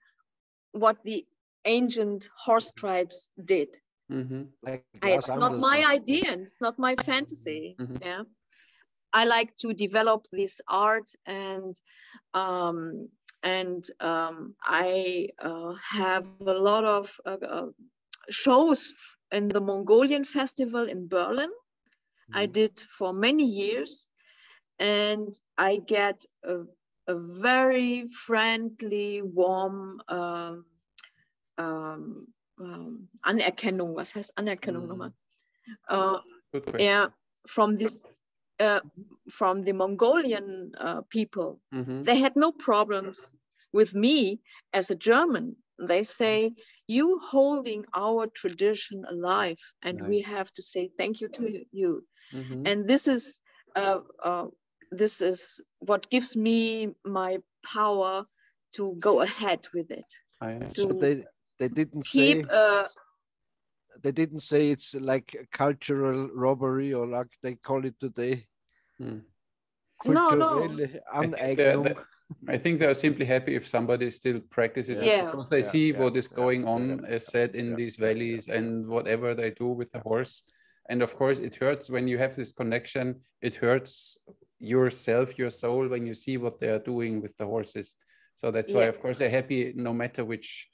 what the ancient horse tribes did. It's not my idea, and it's not my fantasy. Yeah, I like to develop this art, and I have a lot of shows in the Mongolian festival in Berlin. I did for many years, and I get a very friendly, warm Anerkennung. Was heißt Anerkennung nochmal? Yeah, from the Mongolian people. They had no problems with me as a German. They say, you holding our tradition alive, and we have to say thank you to you. And this is what gives me my power to go ahead with it. So they didn't keep say they didn't say it's like cultural robbery or like they call it today. Hmm. Kulturelle I think Aneignung. I think they are simply happy if somebody still practices it, Yeah. because they see what is going on, as said, in these valleys yeah. and whatever they do with the horse. And of course, it hurts when you have this connection. It hurts yourself, your soul, when you see what they are doing with the horses. So that's why, of course, they're happy no matter which.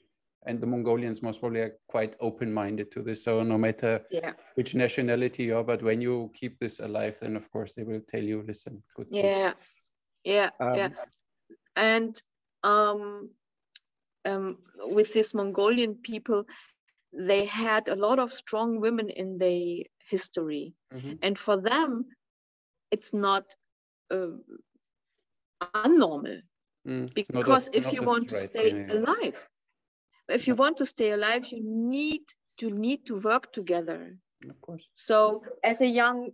And the Mongolians most probably are quite open-minded to this. So no matter which nationality you are, but when you keep this alive, then of course they will tell you, listen, good thing. Yeah. And with this Mongolian people, they had a lot of strong women in their history. And for them, it's not unnormal. Because if you want to stay alive, if you want to stay alive, you need to work together. Of course. So as a young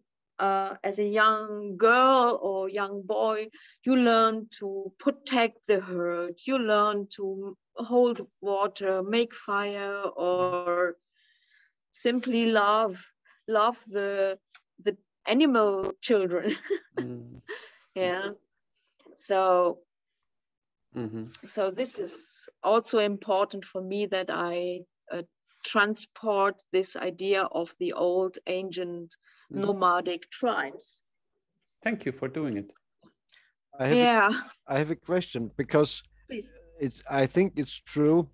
girl or young boy, you learn to protect the herd. You learn to hold water, make fire, or simply love the animal children. Yeah. So so this is also important for me, that I transport this idea of the old ancient nomadic tribes. Thank you for doing it. I have a question, because I think it's true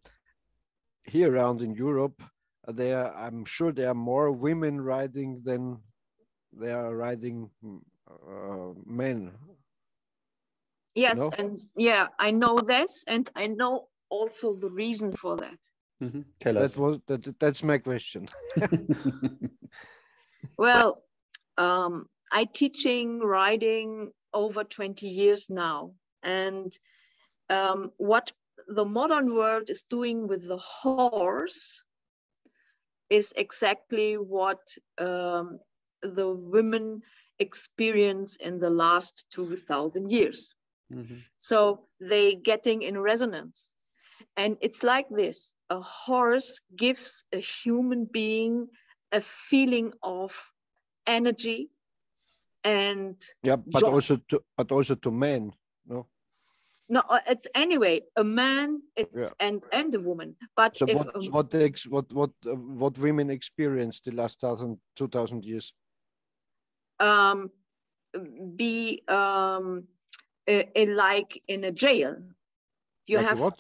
here around in Europe. I'm sure there are more women riding than there are riding men. Yes, no? and I know this, and I know also the reason for that. Tell us. That's my question. Well, I teaching riding over 20 years now, and what the modern world is doing with the horse is exactly what the women experience in the last 2000 years. So they getting in resonance. And it's like this: a horse gives a human being a feeling of energy and but joy. also to men, no? No, it's anyway a man, and a woman. But so if what women experienced the last 2000 years? Be like in a jail, you like have what?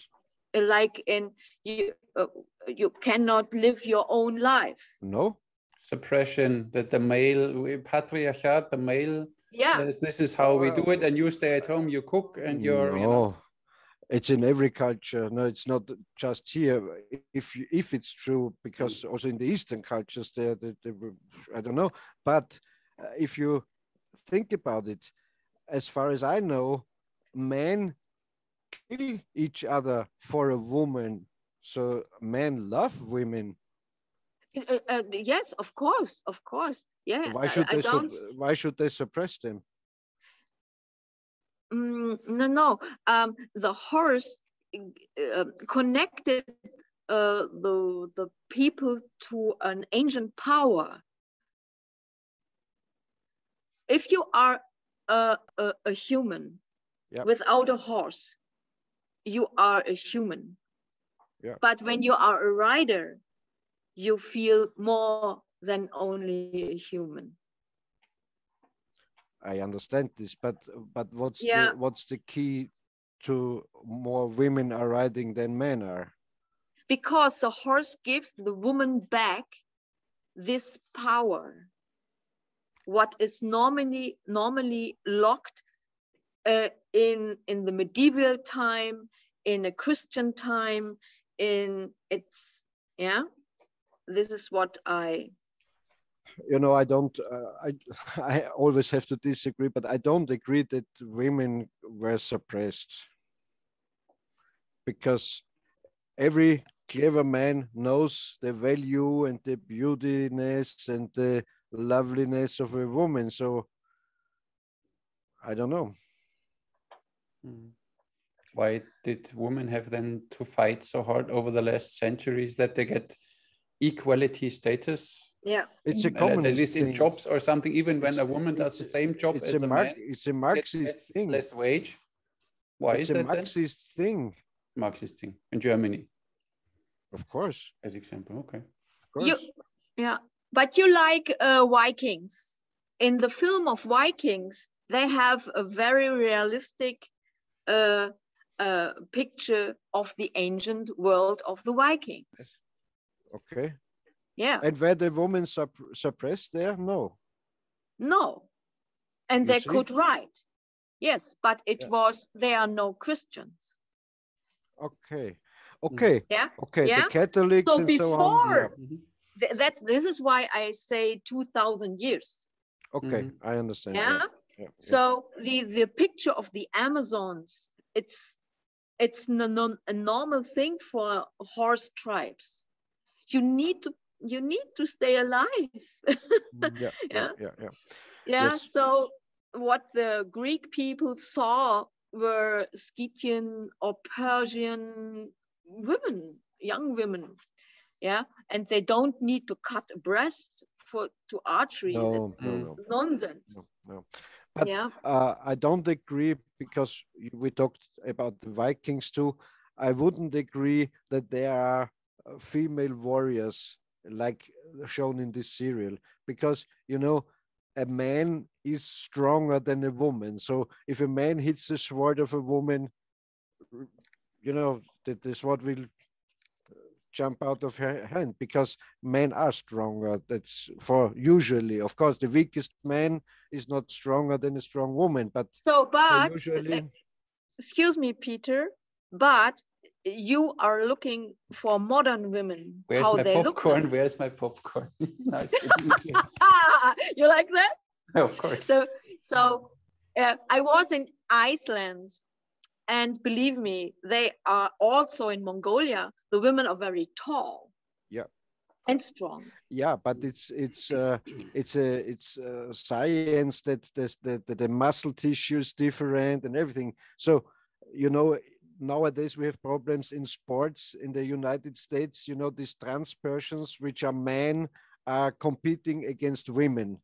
Like in you cannot live your own life. No. Suppression, that the male patriarchat, the male says this is how we do it, and you stay at home, you cook, and you're It's in every culture. No, it's not just here. If it's true, because also in the Eastern cultures, I don't know. But if you think about it, as far as I know, men kill each other for a woman. So men love women. Yes, of course. Yeah. Why should they suppress them? No. The horse connected the people to an ancient power. If you are a human without a horse, you are a human. But when you are a rider, you feel more than only a human. I understand this, but what's the key to more women are riding than men are? Because the horse gives the woman back this power, what is normally locked in the medieval time, in a Christian time, this is what I I always have to disagree, but I don't agree that women were suppressed, because every clever man knows the value and the beautiness and the loveliness of a woman. So I don't know. Why did women have then to fight so hard over the last centuries that they get equality status? Yeah. It's a At communist least in thing. jobs or something, even when It's- a woman does the same job it's as a man, it's a gets Marxist thing. less wage. Why It's is a that then? Marxist thing. Marxist thing in Germany, Of course. as example. Okay. Of course. Yeah. But you like Vikings. In the film of Vikings, they have a very realistic picture of the ancient world of the Vikings. Okay. Yeah. And were the women suppressed there? No. No. And You they see? could write. Yes, but it Yeah. was, there are no Christians. Okay. Okay. Yeah. Okay. Yeah. The Catholics So and so on. before Yeah. this is why I say 2000 years. Okay. I understand. Yeah. Yeah. So the picture of the Amazons, it's a normal thing for horse tribes. You need to stay alive. Yeah. Yeah. Yeah. Yeah. Yes. So what the Greek people saw were Scythian or Persian women, young women. Yeah. And they don't need to cut a breast to archery. No. That's No. nonsense. No. But Yeah. I don't agree, because we talked about the Vikings too. I wouldn't agree that there are female warriors like shown in this serial, because a man is stronger than a woman. So if a man hits the sword of a woman, that the sword will jump out of her hand, because men are stronger. That's for usually. Of course, the weakest man is not stronger than a strong woman, but usually. Excuse me, Peter, but you are looking for modern women. Where's my popcorn? Where's my popcorn? No, it's you like that? Of course. So I was in Iceland, and believe me, they are also in Mongolia. The women are very tall. Yeah. And strong. Yeah, but it's science that the muscle tissue is different and everything. So nowadays we have problems in sports in the United States. These trans persons, which are men, are competing against women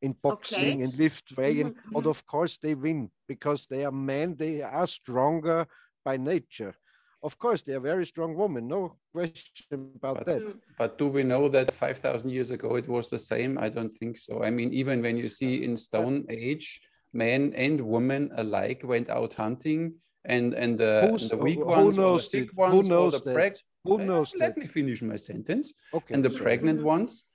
in boxing and lift weighing, and of course they win because they are men. They are stronger by nature. Of course, they are very strong women, no question about that. But do we know that 5,000 years ago it was the same? I don't think so. I mean, even when you see in Stone Age, men and women alike went out hunting, and the weak ones or the sick ones or the pregnant. Who knows that? Let me finish my sentence. Okay. And the pregnant ones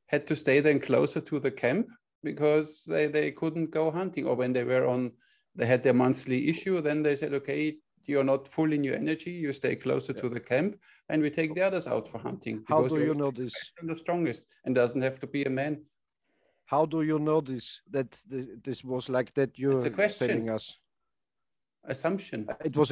had to stay then closer to the camp because they couldn't go hunting, or when they had their monthly issue, then they said, okay, you're not full in your energy, you stay closer to the camp, and we take the others out for hunting. How do you know this? The strongest, and doesn't have to be a man. How do you know this? That this was like that? You're telling us. Assumption. It was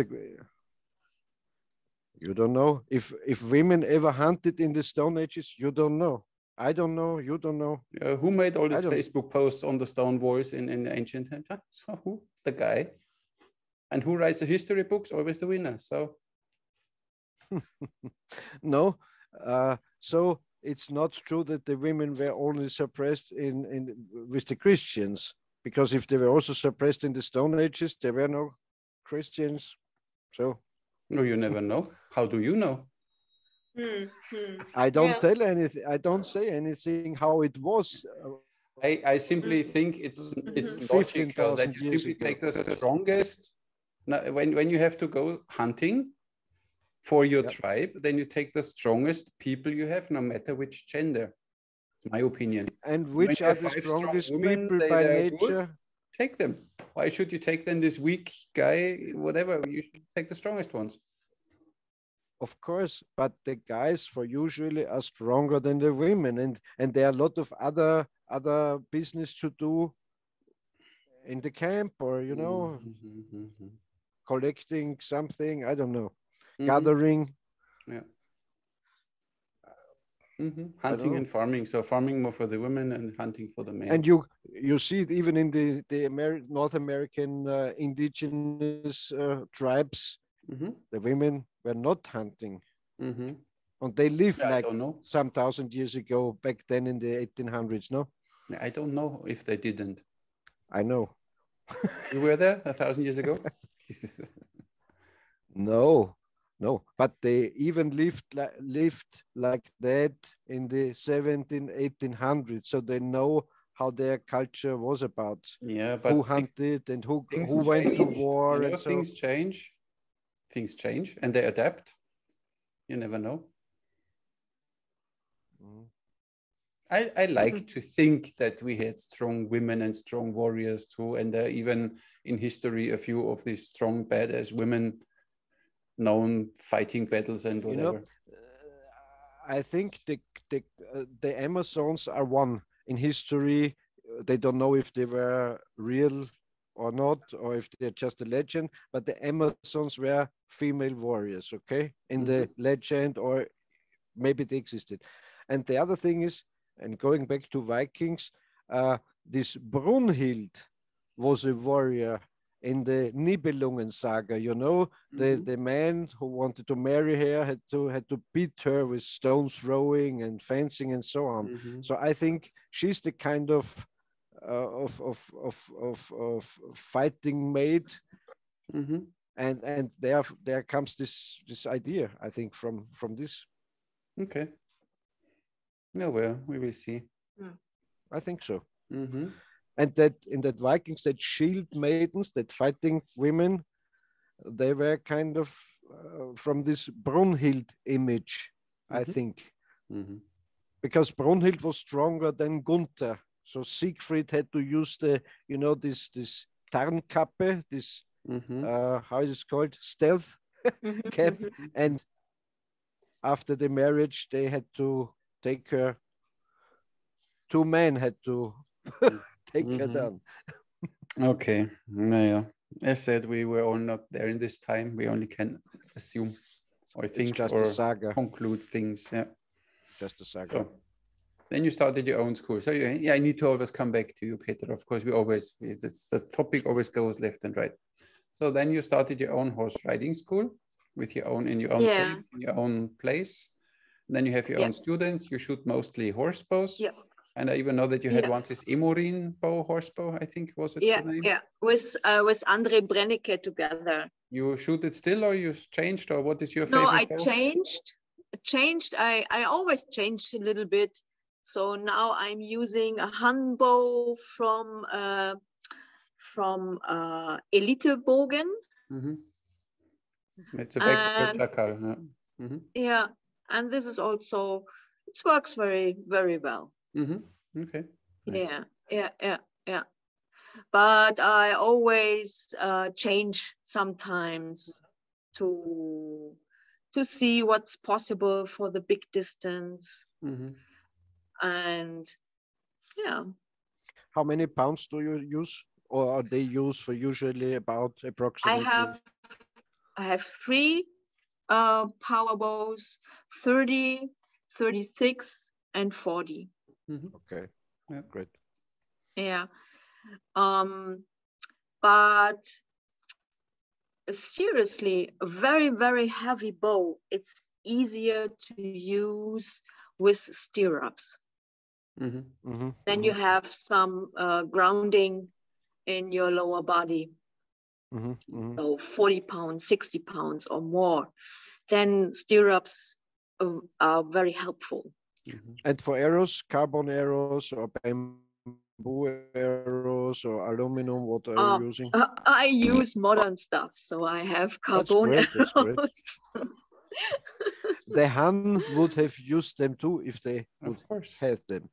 you don't know if women ever hunted in the Stone Ages. You don't know. I don't know. You don't know. Who made all these Facebook posts on the stone walls in ancient times? So who? The guy. And who writes the history books? Always the winner. So no. So it's not true that the women were only suppressed with the Christians, because if they were also suppressed in the Stone Ages, there were no Christians. So no, you never know. How do you know? I don't tell anything. I don't say anything how it was. I simply think it's logical that you simply take the strongest. Now, when you have to go hunting for your tribe, then you take the strongest people you have, no matter which gender. It's my opinion. And which are the strongest people by nature? Good, take them. Why should you take then this weak guy? Whatever, you should take the strongest ones. Of course, but the guys for usually are stronger than the women, and there are a lot of other business to do in the camp, or collecting something, I don't know, gathering. Yeah. Hunting and farming. So farming more for the women and hunting for the men. And you see it even in the North American indigenous tribes. The women were not hunting. And they lived like some thousand years ago, back then in the 1800s, no? I don't know if they didn't. I know. You were there 1,000 years ago? No, but they even lived like that in the 1800s, so they know how their culture was about. Yeah, but who hunted and who went to war. You know, things change, and they adapt. You never know. I like to think that we had strong women and strong warriors too, and even in history a few of these strong badass women known fighting battles and whatever. I think the Amazons are one in history. They don't know if they were real or not, or if they're just a legend, but the Amazons were female warriors, okay, in the legend, or maybe they existed. And the other thing is, and going back to Vikings, this Brunhild was a warrior in the Nibelungen saga, you know, the man who wanted to marry her had to beat her with stone throwing and fencing and so on. So I think she's the kind of fighting maid, and there comes this idea, I think, from this. Okay. No, well, we will see. I think so. And that in that Vikings, that shield maidens, that fighting women, they were kind of from this Brunhild image, I think. Because Brunhild was stronger than Gunther. So Siegfried had to use this Tarnkappe, this, how is it called? Stealth cap. And after the marriage, they had to take her. Two men had to take her down. Okay. Yeah. As said, we were all not there in this time. We only can assume or think just or a saga. Conclude things. Yeah. Just a saga. So then you started your own school. So yeah, I need to always come back to you, Pettra. Of course, the topic always goes left and right. So then you started your own horse riding school with your own in your own state, in your own place. And then you have your own students. You shoot mostly horse bows. Yeah. And I even know that you had once this Emorin bow, horse bow, I think was it the name? Yeah, with Andre Brennecke together. You shoot it still, or you changed, or what is your favorite? No, I bow? changed. I always changed a little bit. So now I'm using a Han bow from Elite Bogen. It's a back jackal. Yeah, and this is also, it works very, very well. Okay. Nice. Yeah. But I always change sometimes to see what's possible for the big distance. And yeah. How many pounds do you use, or are they used for usually about approximately? I have 3 power bows, 30, 36, and 40. Okay, yeah, great. Yeah, but seriously, a very, very heavy bow, it's easier to use with stirrups. Then you have some grounding in your lower body. So 40 pounds, 60 pounds or more. Then stirrups are very helpful. And for arrows, carbon arrows or bamboo arrows or aluminum, what are you using? I use modern stuff, so I have carbon arrows. The Han would have used them too if they would have them.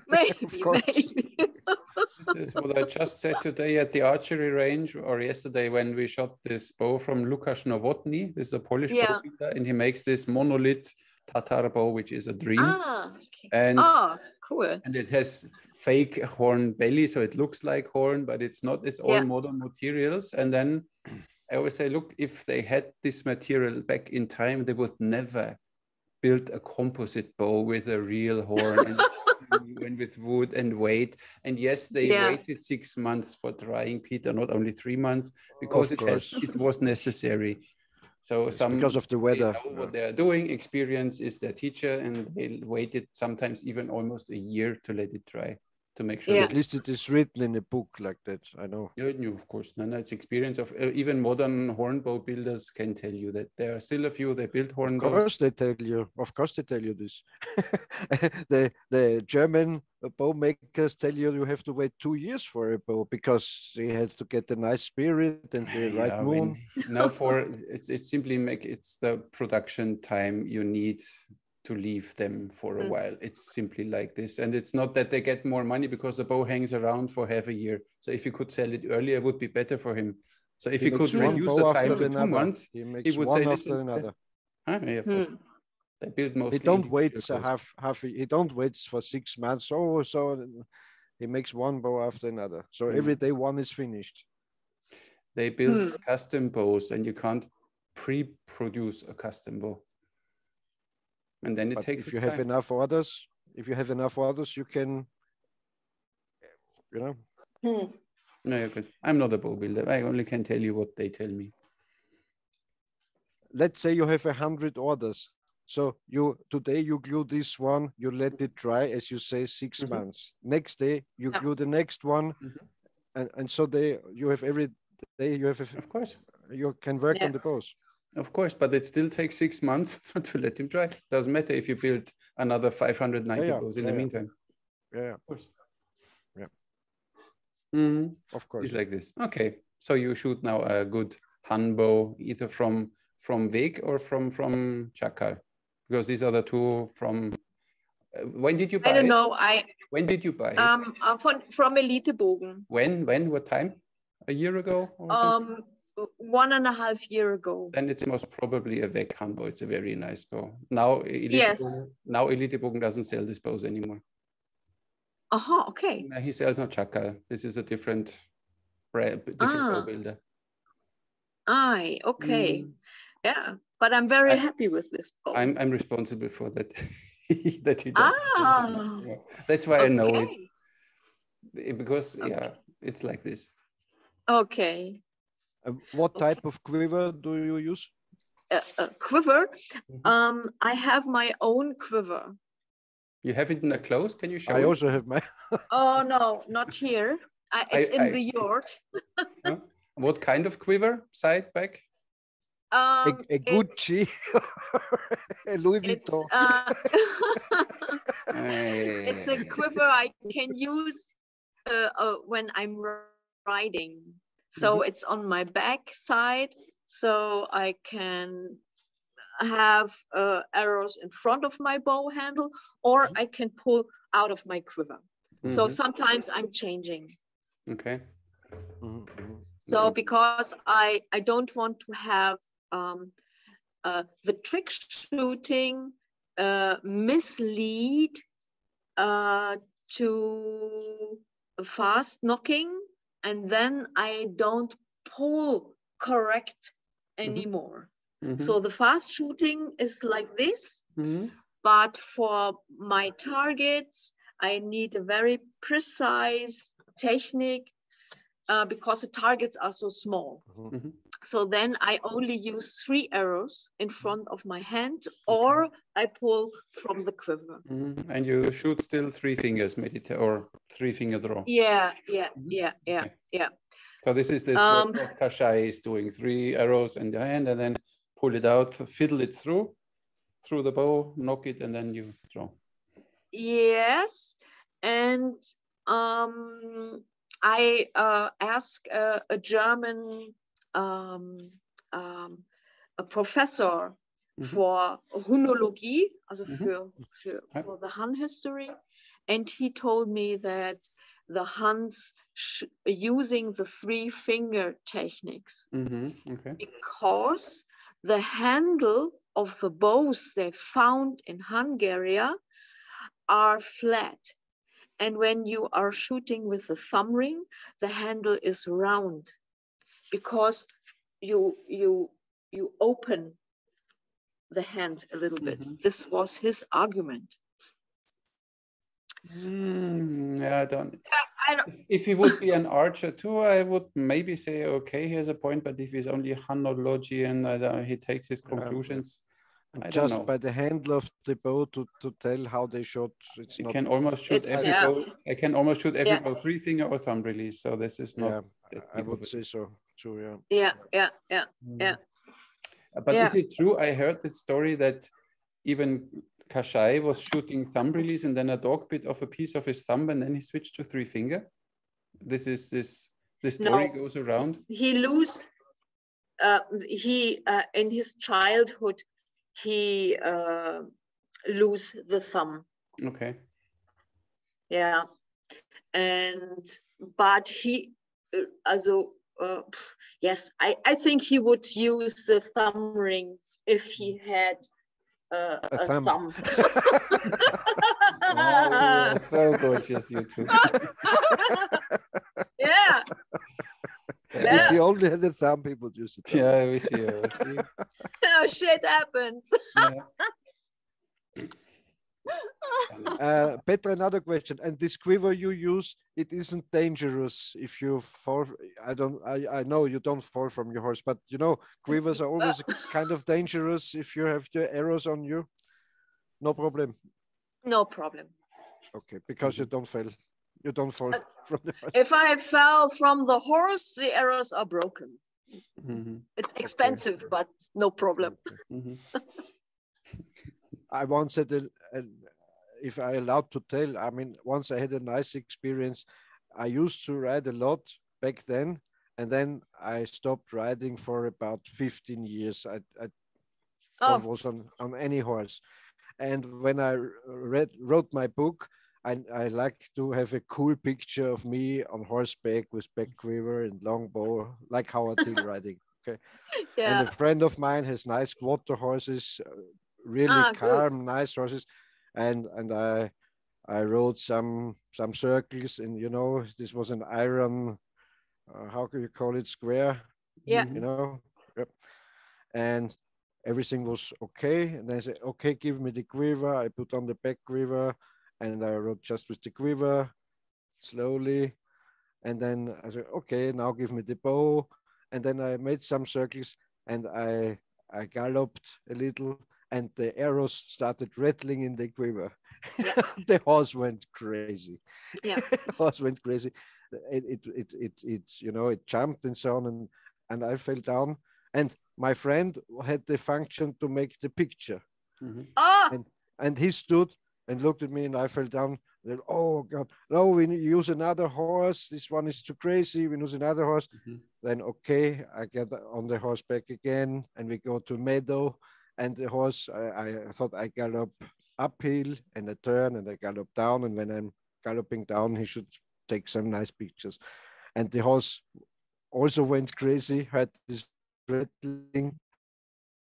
Maybe. This is what I just said today at the archery range, or yesterday when we shot this bow from Lukasz Nowotny. This is a Polish bow builder, and he makes this monolith Tatar bow, which is a dream. Okay. And cool. And it has fake horn belly, so it looks like horn, but it's not. It's all modern materials. And then I always say, look, if they had this material back in time, they would never built a composite bow with a real horn and with wood and weight. And yes, they waited 6 months for drying, Peter, not only 3 months, because it was necessary. So because of the weather. They know what they are doing. Experience is their teacher, and they waited sometimes even almost a year to let it dry, to make sure. At least it is written in a book like that. I know. Yeah, of course. No, it's experience of even modern hornbow builders can tell you that there are still a few they build hornbows. Of course they tell you. Of course they tell you this. the German bow makers tell you have to wait 2 years for a bow because they had to get a nice spirit and the right moon. Now it's simply it's the production time you need to leave them for a while. It's simply like this. And it's not that they get more money because the bow hangs around for half a year. So if you could sell it earlier, it would be better for him. So if he could reduce the time to 2 months, he would say, listen, another. They build mostly. He don't wait he don't wait for 6 months. So he makes one bow after another. So every day one is finished. They build custom bows, and you can't pre-produce a custom bow. And then it takes. If you have enough orders, you can, No, you're good. I'm not a bow builder. I only can tell you what they tell me. Let's say you have 100 orders. So today you glue this one, you let it dry, as you say, 6 months. Next day you glue the next one, and so you have every day you have. Of course, you can work on the bows. Of course, but it still takes 6 months to let him dry. Doesn't matter if you build another 590 bows in the meantime. Yeah, of course. Yeah. Of course. It's like this. Okay, so you shoot now a good Han bow, either from Weg or from Chakal, because these are the two from. When did you buy? I don't know. When did you buy? From Elitebogen. When? What time? A year ago? Or something? 1.5 years ago. Then it's most probably a Weg Han bow. It's a very nice bow. Now Elitebogen doesn't sell these bows anymore. Okay. He sells not Chakal. This is a different bow builder. Okay. Yeah, but I'm very happy with this bow. I'm responsible for that. That he does. Yeah. That's why I know it. Because it's like this. Okay. What type of quiver do you use? Quiver? I have my own quiver. You have it in a close? Can you show I it? also have my. Oh no, not here. It's in the yard. What kind of quiver? Side, back? A Gucci, a Louis Vuitton. It's a quiver I can use when I'm riding. So it's on my back side, so I can have arrows in front of my bow handle, or I can pull out of my quiver. So sometimes I'm changing. Okay. So because I don't want to have the trick shooting mislead to fast knocking, and then I don't pull correct anymore. So the fast shooting is like this, but for my targets, I need a very precise technique because the targets are so small. So then I only use 3 arrows in front of my hand, or I pull from the quiver. And you shoot still 3 fingers, or 3 finger draw. Yeah. So this is what Kashai is doing: 3 arrows in the hand, and then pull it out, fiddle it through the bow, knock it, and then you draw. Yes, and I asked a German a professor for Hunologie, also for the Han history, and he told me that the Huns using the 3-finger techniques because the handle of the bows they found in Hungary are flat. And when you are shooting with the thumb ring, the handle is round because you open the hand a little bit. This was his argument. Yeah, I don't. I don't. If he would be an archer too, I would maybe say, okay, here's a point. But if he's only a hanologian, he takes his conclusions. And I don't just know. by the handle of the bow to tell how they shot, it's I not. can almost shoot It's- every yeah. bow. I can almost shoot every Yeah. bow 3-finger or thumb release. So this is not. Yeah, that I big of would a say so too. Yeah. Yeah. But Yeah. is it true? I heard the story that even Kashai was shooting thumb release, and then a dog bit off a piece of his thumb, and then he switched to 3-finger. This story No. goes around. He in his childhood he lose the thumb. Okay. Yeah, but he yes, I think he would use the thumb ring if he had a thumb. thumb. Oh, you are so gorgeous, you two. Yeah. If you only had a thumb, he would use it. Yeah, I wish you. See? Oh, shit happens. Yeah. Pettra, another question. And this quiver you use, it isn't dangerous if you fall. I know you don't fall from your horse, but you know, quivers are always kind of dangerous if you have your arrows on you. No problem. No problem. Okay, because you don't fall. You don't fall from the horse. If I fell from the horse, the arrows are broken. It's expensive, but no problem. Mhm. I once had if I allowed to tell, I mean, once I had a nice experience. I used to ride a lot back then, and then I stopped riding for about 15 years. I was on any horse. And when I wrote my book, I like to have a cool picture of me on horseback with back quiver and long bow, like Howard Hill riding. Okay. Yeah. And a friend of mine has nice quarter horses, really calm, nice horses. And I wrote some circles, and you know, this was an iron, how can you call it, square? Yeah. You know, yep. And everything was okay. And I said, okay, give me the quiver. I put on the back quiver, and I wrote just with the quiver, slowly. And then I said, okay, now give me the bow. And then I made some circles, and I galloped a little, and the arrows started rattling in the quiver. Yeah. The horse went crazy. Yeah. The horse went crazy. It you know, it jumped and so on, and I fell down. And my friend had the function to make the picture. And he stood and looked at me, and I fell down. Then, oh God, no, we use another horse. This one is too crazy. We use another horse. Then, okay, I get on the horseback again, and we go to meadow. And the horse, I thought I gallop uphill and I turn and I gallop down. And when I'm galloping down, he should take some nice pictures. And the horse also went crazy, had this rattling.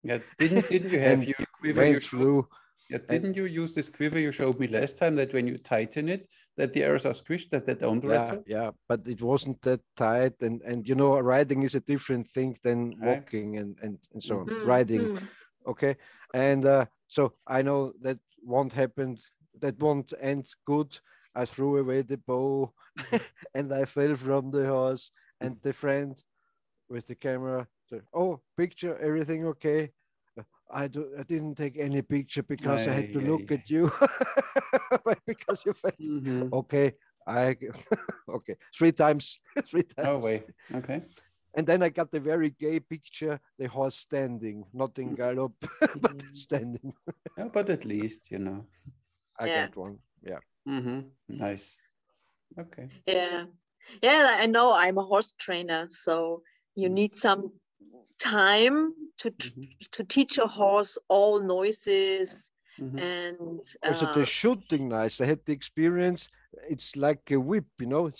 Yeah, didn't you have your quiver you showed? Yeah, didn't you use this quiver you showed me last time, that when you tighten it, that the arrows are squished, that they don't rattle? Yeah, but it wasn't that tight, and you know, riding is a different thing than walking and so on. Riding, okay, and so I know that won't happen. That won't end good. I threw away the bow, and I fell from the horse. And the friend with the camera said, "Oh, picture, everything okay?" I didn't take any picture because I had to look at you because you felt okay. Okay, three times. Oh wait, okay. And then I got the very gay picture: the horse standing, not in gallop, but standing. Yeah, but at least, you know. I got one. Yeah. Nice. Okay. Yeah, I know. I'm a horse trainer, so you need some time to teach a horse all noises and also the shooting nice. I had the experience. It's like a whip, you know.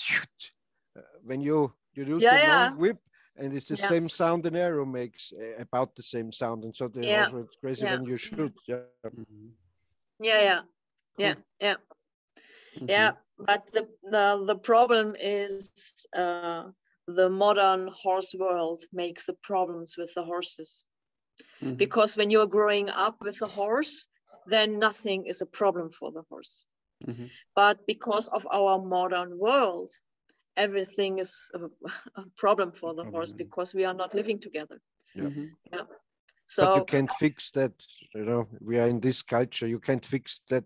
When you use the long whip, and it's the same sound an arrow makes, about the same sound, and so the horse went crazy when you shoot. Yeah. But the problem is the modern horse world makes the problems with the horses. Because when you're growing up with a horse, then nothing is a problem for the horse. But because of our modern world, everything is a problem for the horse because we are not living together. Yeah. So, but you can't fix that. You know, we are in this culture. You can't fix that.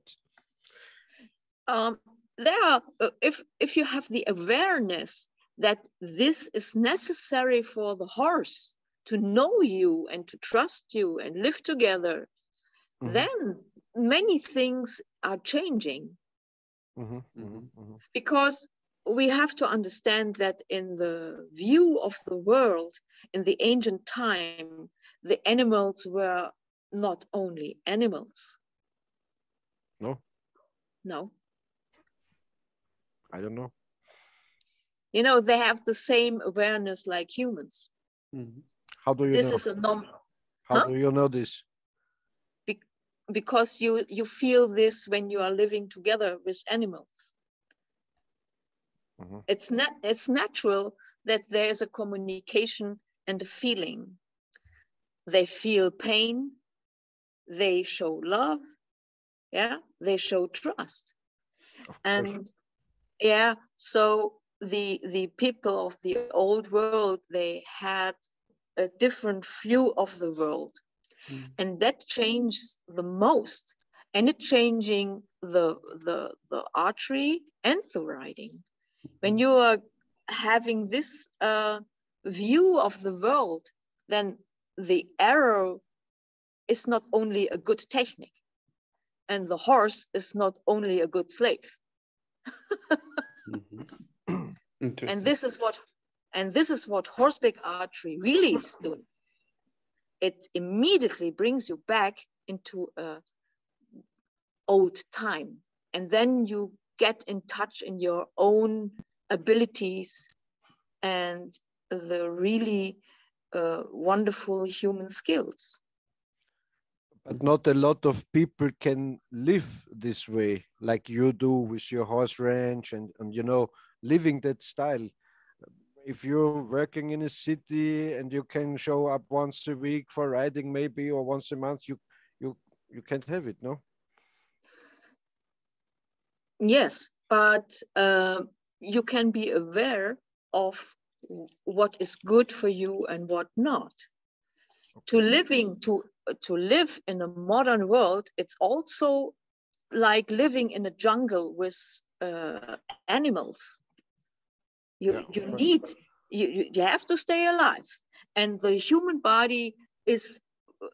If you have the awareness that this is necessary for the horse to know you and to trust you and live together, then many things are changing. Because we have to understand that in the view of the world, in the ancient time, the animals were not only animals. No. I don't know. You know, they have the same awareness like humans. How do you this know? Is a norm. How do you know this? Because you feel this when you are living together with animals. It's natural that there is a communication and a feeling. They feel pain. They show love. Yeah, they show trust. And yeah, so the people of the old world, they had a different view of the world. And that changed the most. And it changing the archery and the riding. When you are having this view of the world, then the arrow is not only a good technique, and the horse is not only a good slave. And this is what horseback archery really is doing. It immediately brings you back into old time, and then you get in touch in your own abilities and the really wonderful human skills. But not a lot of people can live this way like you do with your horse ranch and you know, living that style. If you're working in a city and you can show up once a week for riding maybe, or once a month, you can't have it, no? Yes, but you can be aware of what is good for you and what not. To live in a modern world, it's also like living in a jungle with animals. You have to stay alive, and the human body is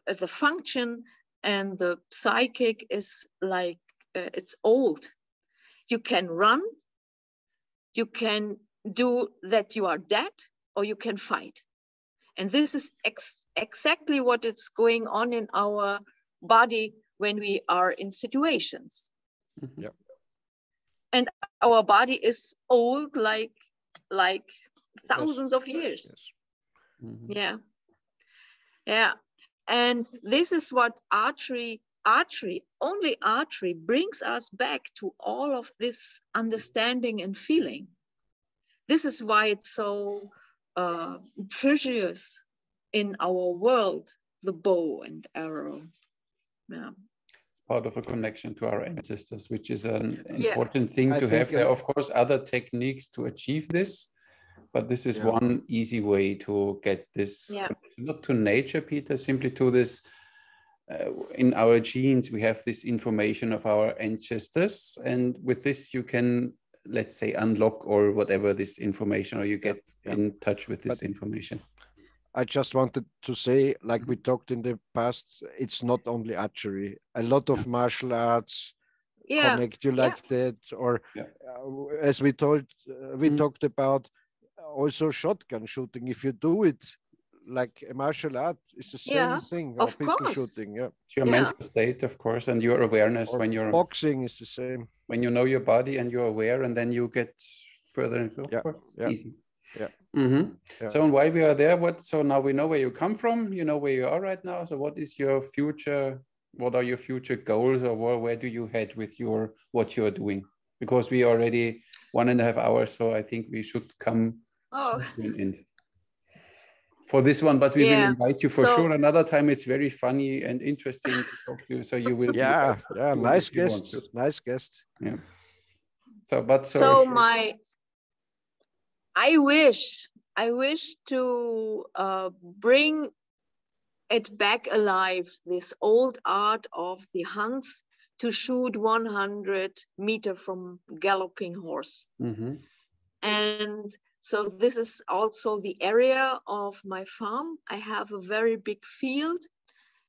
the function, and the psychic is like it's old. You can run, you can do that, you are dead, or you can fight. And this is exactly what is going on in our body when we are in situations. And our body is old, like thousands of years. Yeah. And this is what only archery brings us back to all of this understanding and feeling. This is why it's so precious in our world, the bow and arrow. It's part of a connection to our ancestors, which is an important thing to have. There are, of course, other techniques to achieve this, but this is one easy way to get this, not to nature, Peter, simply to this. In our genes, we have this information of our ancestors, and with this you can, let's say, unlock or whatever this information, or you get in touch with this information. I just wanted to say, like we talked in the past, it's not only archery. A lot of martial arts connect you like that, or as we talked about, also shotgun shooting. If you do it like a martial art, it's the same thing, or pistol shooting. It's your mental state, of course, and your awareness. Or when you're boxing is the same. When you know your body and you're aware, and then you get further into easy. So and why we are there, so now we know where you come from, you know where you are right now. So what is your future, what are your future goals, or where do you head with what you're doing? Because we already 1.5 hours, so I think we should come to an end. for this one, but we will invite you for So- sure another time. It's very funny and interesting to talk to you. So you will Yeah, be yeah, nice guest, nice guest. Yeah. So, but so I wish to bring it back alive, this old art of the Hans to shoot 100 meter from galloping horse. And so this is also the area of my farm. I have a very big field,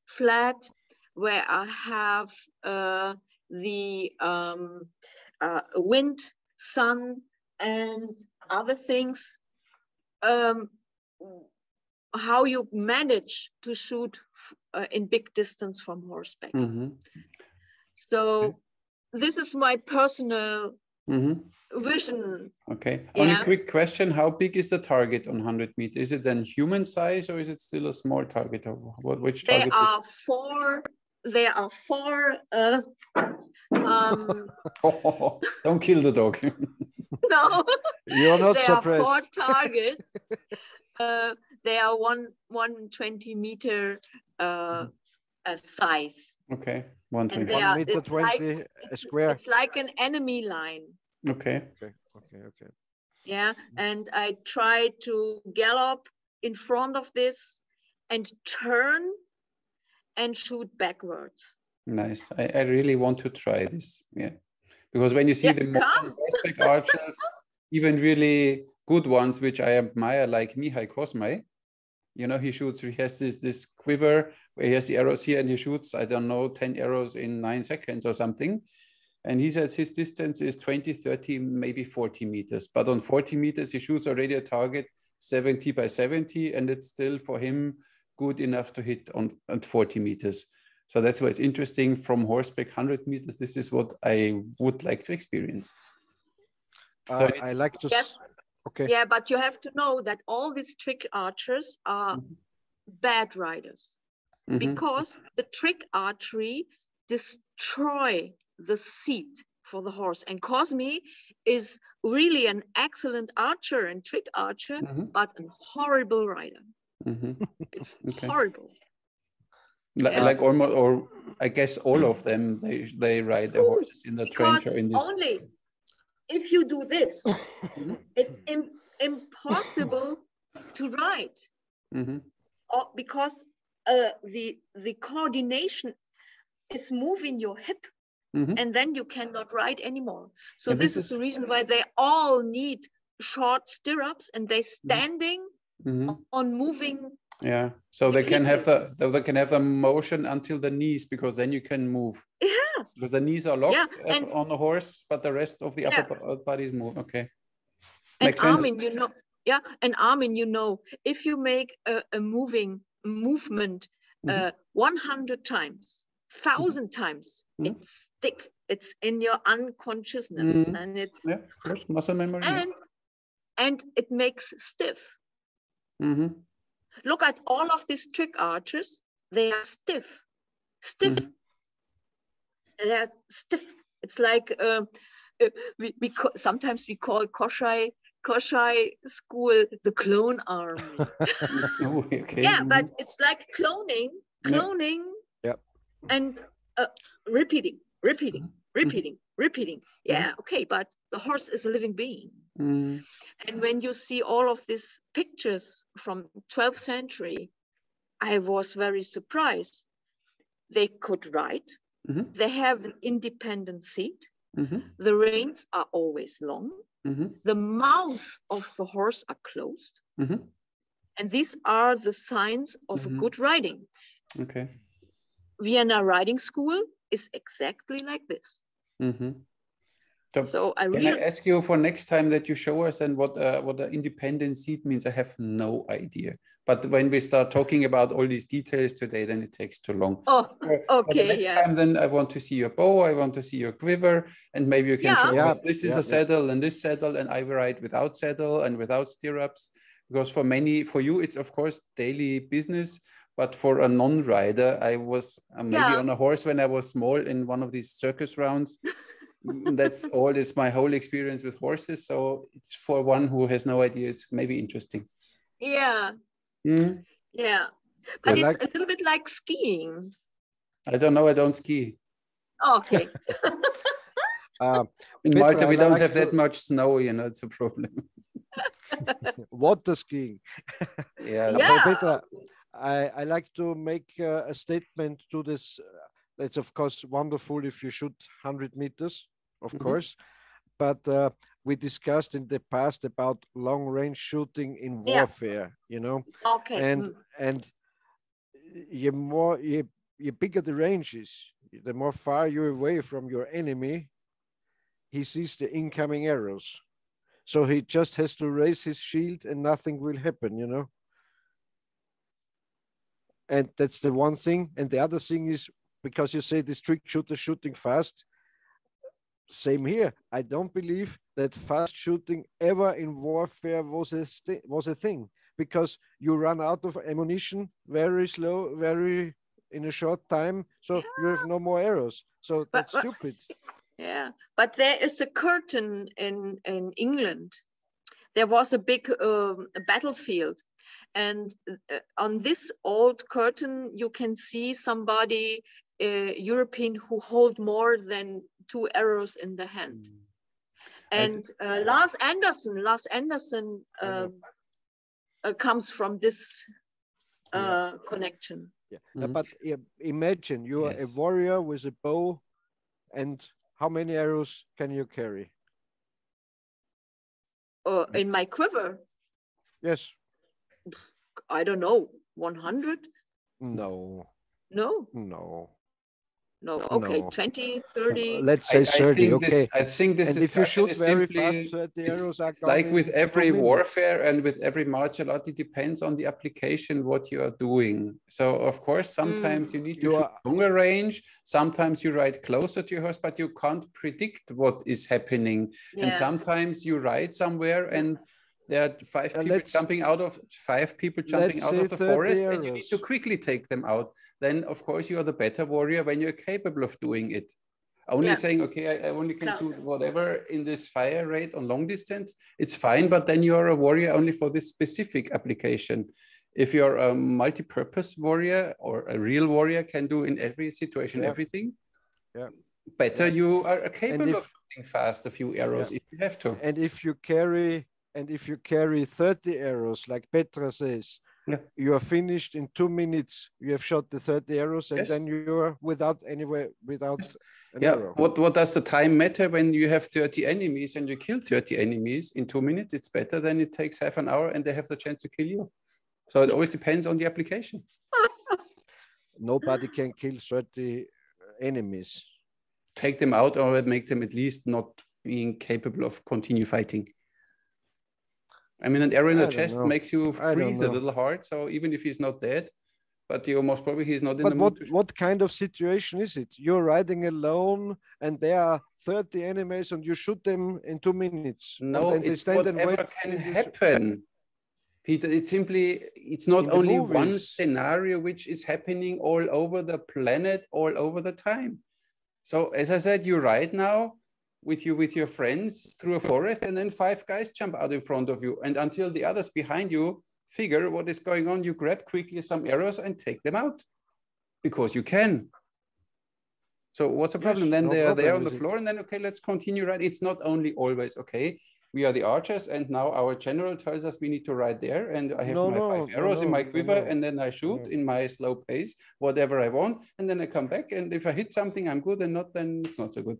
flat, where I have the wind, sun, and other things. How you manage to shoot in big distance from horseback. So this is my personal vision. Okay. Only quick question: how big is the target on 100 meters? Is it then human size, or is it still a small target? Which target? There are four. Don't kill the dog. No, you're not there surprised. are 4 targets. They are 120 meter size. Okay, 120. 1 meter 20 a square. It's like an enemy line. Okay. Okay. Yeah, and I try to gallop in front of this and turn and shoot backwards. Nice. I really want to try this. Yeah, because when you see the modern horseback archers, even really good ones, which I admire, like Mihai Kosmai, you know, he has this quiver where he has the arrows here and he shoots, I don't know, 10 arrows in 9 seconds or something. And he says his distance is 20, 30, maybe 40 meters. But on 40 meters, he shoots already a target 70 by 70, and it's still for him good enough to hit at 40 meters. So that's why it's interesting from horseback 100 meters. This is what I would like to experience. So I like to... Yes. Okay. Yeah, but you have to know that all these trick archers are bad riders because the trick archery destroy the seat for the horse. And Cosme is really an excellent archer and trick archer, but a horrible rider. It's horrible. Like almost, or I guess all of them, they ride their horses in the trench or in this. Only if you do this, it's impossible to ride, because the coordination is moving your hip, and then you cannot ride anymore. So this is the reason why they all need short stirrups, and they standing on moving. Yeah, so they can have the motion until the knees, because then you can move. Yeah, because the knees are locked on the horse, but the rest of the upper body is moved. Okay, and Armin, you know, and Armin, you know, if you make a movement 100 times, 1,000 times, it's in your unconsciousness, and it's muscle memory, and it makes stiff. Look at all of these trick archers; they are stiff. They are stiff. It's like sometimes we call Koshai school the clone army. Yeah, but it's like cloning, and repeating. Yeah, okay, but the horse is a living being. And when you see all of these pictures from 12th century, I was very surprised. They could ride. They have an independent seat. The reins are always long. The mouth of the horse are closed. And these are the signs of good riding. Okay. Vienna Riding School is exactly like this. So can I ask you for next time that you show us and what the independent seat means? I have no idea. But when we start talking about all these details today, then it takes too long. Oh, okay. For the next time, then I want to see your bow, I want to see your quiver, and maybe you can show us this is a saddle and this saddle, and I ride without saddle and without stirrups. Because for you, it's of course daily business. But for a non-rider, I was maybe on a horse when I was small in one of these circus rounds. That's all. It's my whole experience with horses. So it's for one who has no idea. It's maybe interesting. Yeah, Mm. Yeah, but Yeah, it's like a little bit like skiing. I don't know. I don't ski. Okay. In Pettra, Malta, I we don't like have that to- much snow. You know, it's a problem. water skiing. Yeah. Yeah. Pettra, I like to make a statement to this. It's of course wonderful if you shoot 100 meters, of Mhm. course, but we discussed in the past about long range shooting in Yeah. warfare, you know, Okay. and you bigger the range is, the more far you're away from your enemy, he sees the incoming arrows. So he just has to raise his shield and nothing will happen, you know. And that's the one thing. And the other thing is, because you say the strict shooter shooting fast, same here. I don't believe that fast shooting ever in warfare was a thing, because you run out of ammunition very slow, very in a short time. So you have no more arrows. So that's But stupid. yeah, but there is a curtain in England. There was a big battlefield, and on this old curtain you can see somebody European who hold more than 2 arrows in the hand. And Lars Anderson comes from this connection. Yeah. Mhm. But imagine you are a Yes. warrior with a bow, and how many arrows can you carry? In my quiver, Yes. I don't know, 100? No. No, No. no. Okay, No. 20, 30. Let's say I 30. think Okay. I think this And if you discussion shoot is very fast, simply 30 arrows are it's gone like with in every 2 minutes. warfare and with every martial art, it depends on the application what you are doing. So of course, sometimes you need to You shoot are longer range. Sometimes you ride closer to your horse, but you can't predict what is happening. And Yeah. sometimes you ride somewhere and there are five people let's jumping out of say the 30 forest, and you need to arrows. quickly take them out. Then of course you are the better warrior when you're capable of doing it. Only Yeah. saying, okay, I only can Klar. shoot whatever in this fire rate on long distance, it's fine, but then you're a warrior only for this specific application. If you're a multi-purpose warrior or a real warrior can do in every situation Yeah. everything, Yeah. better Yeah. you are And capable of if shooting fast a few arrows if you have to. and if you carry 30 arrows, like Pettra says, Yeah. you are finished in 2 minutes. You have shot the 30 arrows, and Yes. then you are without an Yeah, arrow. what does the time matter when you have 30 enemies and you kill 30 enemies in 2 minutes? It's better than it takes half an hour and they have the chance to kill you. So it always depends on the application. Nobody can kill 30 enemies. Take them out or make them at least not being capable of continue fighting. I mean, an arrow in I the don't chest know. makes you I don't breathe a know. little hard. So even if he's not dead, but you most probably he's not in But the mood to shoot. what kind of situation is it? You're riding alone, and there are 30 enemies, and you shoot them in 2 minutes. And No, then they it's stand and whatever wait. can in the happen. Peter, it's not in the only one movies. scenario which is happening all over the planet, all over the time. So as I said, you ride now with your friends through a forest, and then 5 guys jump out in front of you. And until the others behind you figure what is going on, you grab quickly some arrows and take them out because you can. So what's the problem? Yes, Then no they are there problem on the with it. floor, and then, okay, let's continue right. It's not only always, okay, we are the archers, and now our general tells us we need to ride there, and I have my 5 arrows in my quiver, and then I shoot in my slow pace, whatever I want, and then I come back, and if I hit something, I'm good, and not, then it's not so good.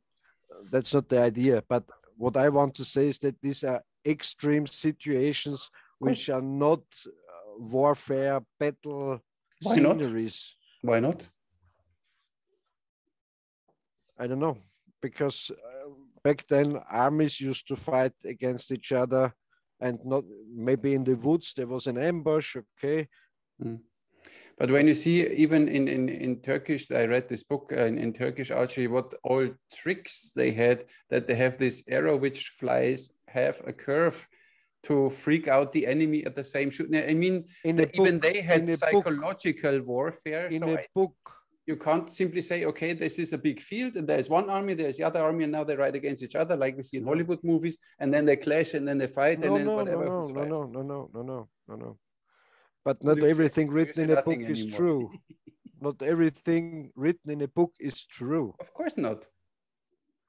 That's not the idea. But what I want to say is that these are extreme situations which are not warfare, battle Why not? sceneries. Why not? I don't know, because back then armies used to fight against each other, and not maybe in the woods there was an ambush. Okay. But when you see even in Turkish, I read this book in Turkish archery, what all tricks they had, that they have this arrow which flies half a curve to freak out the enemy at the same shoot. I mean, even they had psychological warfare. In a book. You can't simply say, okay, this is a big field and there's one army, there's the other army, and now they ride against each other like we see in Hollywood movies, and then they clash and then they fight and then whatever. No. But not everything written in a book nothing is anymore. true. Not everything written in a book is true. Of course not.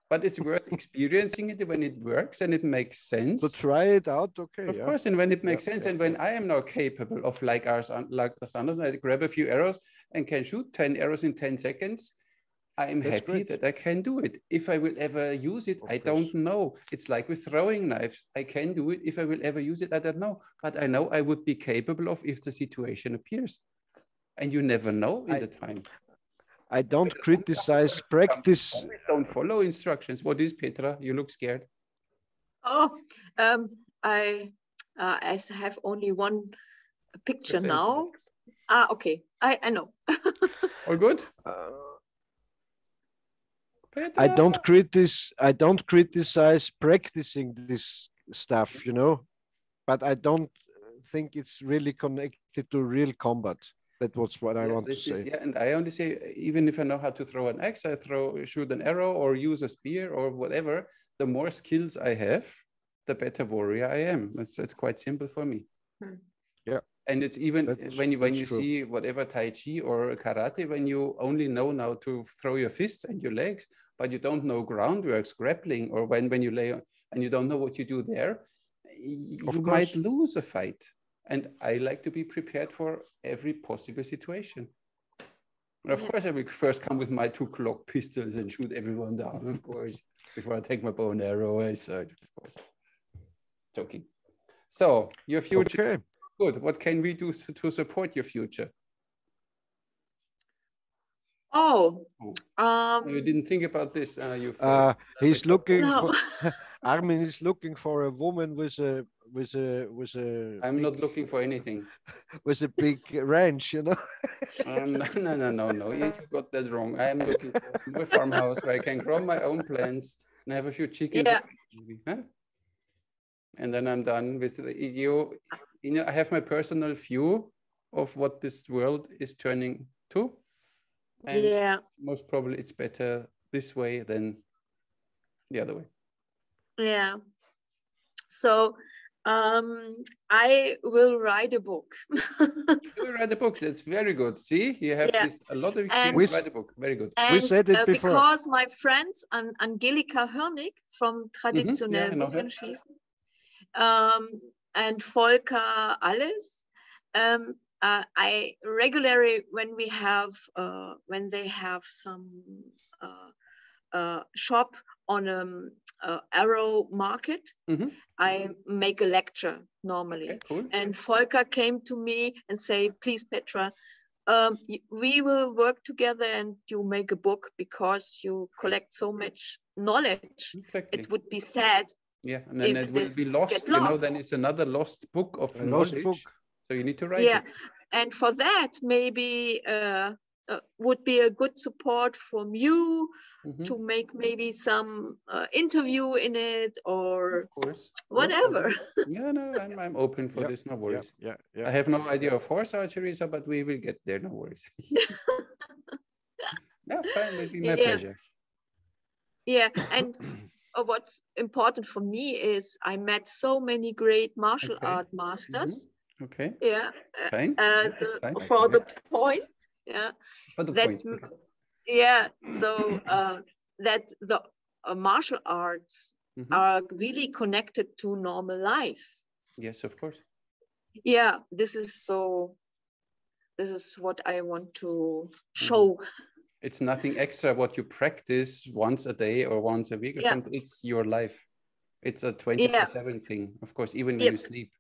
But it's worth experiencing it when it works and it makes sense. To try it out, okay. Of course, and when it makes sense, and when I am now capable of, like Sanders, I grab a few arrows and can shoot 10 arrows in 10 seconds, I am happy great. that I can do it. If I will ever use it, I don't know. It's like with throwing knives. I can do it. If I will ever use it, I don't know. But I know I would be capable of if the situation appears. And you never know in the time. I don't criticize practice. Don't follow instructions. What is, Pettra? You look scared. Oh, I have only one picture now. Okay. I know. All good? I don't criticize practicing this stuff, you know, but I don't think it's really connected to real combat. That was what I want to say. And I only say, even if I know how to throw an axe, shoot an arrow or use a spear or whatever, the more skills I have, the better warrior I am. That's quite simple for me. Yeah. And it's even when you see whatever Tai Chi or Karate, when you only know now to throw your fists and your legs, but you don't know groundworks, grappling, or when you lay and you don't know what you do there, you might lose a fight. And I like to be prepared for every possible situation. And of course, I will first come with my 2 Glock pistols and shoot everyone down, of course, before I take my bow and arrow. Of course. Joking. So, your future. Okay. Good. What can we do to support your future? You didn't think about this. He's looking for Armin is looking for a woman with a I'm not looking for anything. With a big ranch, you know. No. You got that wrong. I am looking for a small farmhouse where I can grow my own plants and have a few chickens. Yeah. And then I'm done with you. I have my personal view of what this world is turning to. And most probably it's better this way than the other way. Yeah. So I will write a book. You will write a book. That's very good. See, you have a lot of experience to write a book. Very good. And we said it before. Because my friends, Angelika Hörnig from Traditionell Bogenschießen, and Volker Alles, I regularly, when they have some shop on arrow market, I make a lecture normally. Okay, cool. And Volker came to me and say, please, Pettra, we will work together and you make a book because you collect so much knowledge. Exactly. It would be sad. Yeah, and then it will be lost, you know, then it's another lost book of knowledge. So you need to write it. And for that, maybe would be a good support from you to make maybe some interview in it or whatever. No, I'm open for this, no worries. Yeah. I have no idea of horse archery, but we will get there, no worries. Fine, it'll be my pleasure. Yeah, and what's important for me is I met so many great martial art masters. Okay. Yeah. Fine. For the point. Yeah. For the point. Yeah. So that the martial arts are really connected to normal life. Yes, of course. Yeah. This is what I want to show. It's nothing extra what you practice once a day or once a week or something. It's your life. It's a 24/7 thing, of course, even when you sleep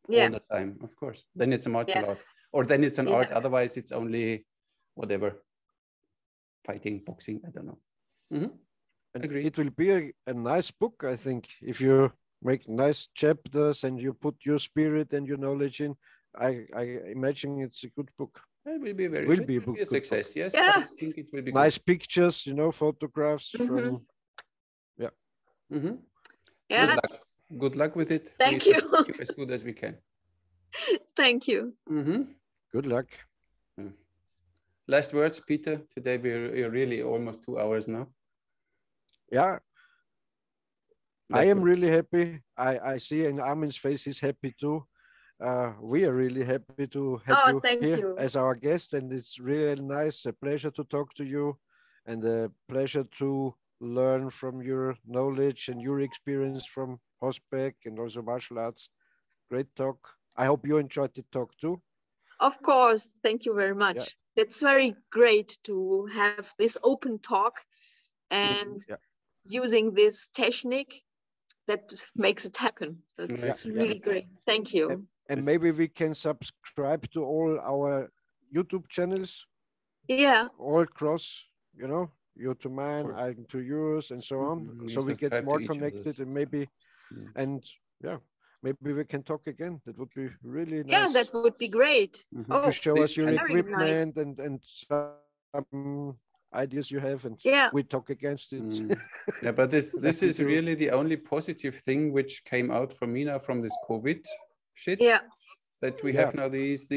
all the time, of course. Then it's a martial art. Or then it's an art. Otherwise, it's only whatever. Fighting, boxing, I don't know. Agree. It will be a nice book, I think, if you make nice chapters and you put your spirit and your knowledge in. I imagine it's a good book. It will be a success. Book. Yes, yeah. I think it will be nice good. Pictures, you know, photographs from. Yeah. Good luck with it. Thank you. As good as we can. Thank you. Good luck. Last words, Peter. Today we're really almost 2 hours now. Yeah. I am really happy. I see in Armin's face he's happy too. we are really happy to have you thank here you. as our guest, and it's really nice, a pleasure to talk to you, and a pleasure to learn from your knowledge and your experience from horseback and also martial arts. Great talk. I hope you enjoyed the talk too. Of course, thank you very much. Yeah. It's very great to have this open talk and using this technique that makes it happen. That's really great. Thank you. And maybe we can subscribe to all our YouTube channels. Yeah. All across, you know, you to mine, I to yours, and so on. So we get more connected, and maybe, and maybe we can talk again. That would be really nice. Yeah, that would be great. To show us your very equipment and some ideas you have, and we talk against it. Yeah, but this is really the only positive thing which came out from me now from this COVID shit. Yeah. That we have now these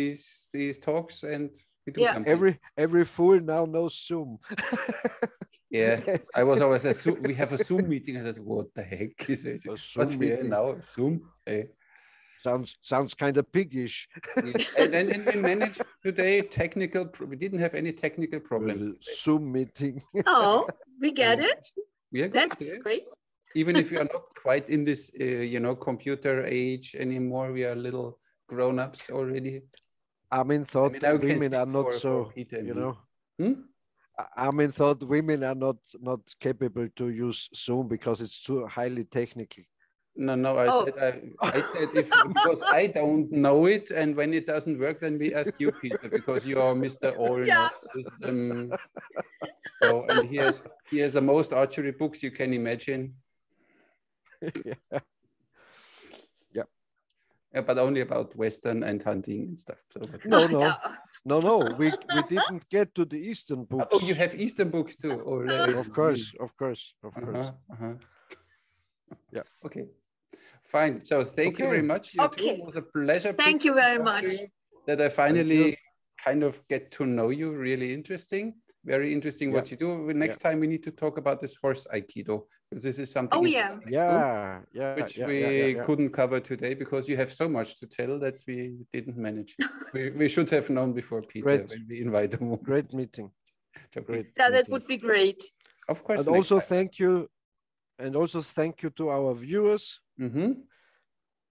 talks, and we do something. Every fool now knows Zoom. Yeah, I was always we have a Zoom meeting. I thought, what the heck is it? What's here now? Zoom? Hey. Sounds kind of piggish. And we managed today we didn't have any technical problems today. Zoom meeting. Oh, we get it. Yeah, that's great. Even if we are not quite in this, computer age anymore, we are little grown-ups already. Armin thought women are not so, you know. Armin thought women are not capable to use Zoom because it's too highly technical. No, I said because I don't know it, and when it doesn't work, then we ask you, Peter, because you are Mr. All System. So, and he has the most archery books you can imagine. Yeah, but only about Western and hunting and stuff. So, no. We didn't get to the Eastern books. Oh, you have Eastern books too. Oh, of course. Yeah. Okay. Fine. So thank you very much. It was a pleasure. Thank you very much. That I finally kind of get to know you. Really interesting. Very interesting what you do. Next time we need to talk about this horse Aikido, because this is something which we couldn't cover today because you have so much to tell that we didn't manage. we should have known before, Peter, when we invite him. Great meeting. That would be great. Of course. And also thank you to our viewers.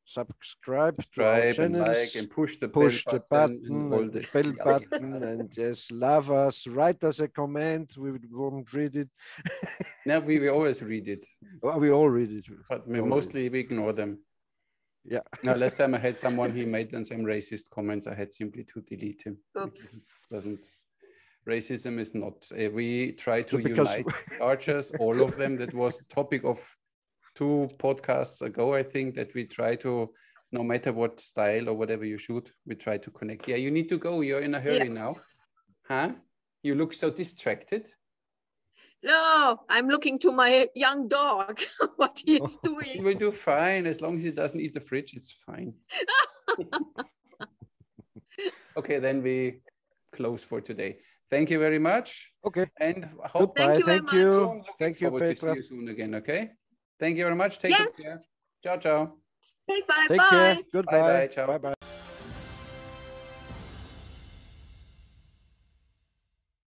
Subscribe to our channels, and like and push the bell button, and just love us. Write us a comment. We won't read it. No, we always read it. Well, we all read it, but mostly we ignore them. Yeah. Now, last time I had someone, he made then some racist comments. I had simply to delete him. Oops. Racism is not. We try to unite archers, all of them. That was the topic of 2 podcasts ago, I think, that we try to, no matter what style or whatever you shoot, we try to connect. Yeah, you need to go. You're in a hurry now. Huh? You look so distracted. No, I'm looking to my young dog, what he is doing. He will do fine. As long as he doesn't eat the fridge, it's fine. Okay, then we close for today. Thank you very much. Okay. And I hope thank you. Thank you, Petra. To see you soon again, okay? Thank you very much. Take care. Ciao, ciao. Bye. Take care. Goodbye. Bye. Ciao. Bye-bye.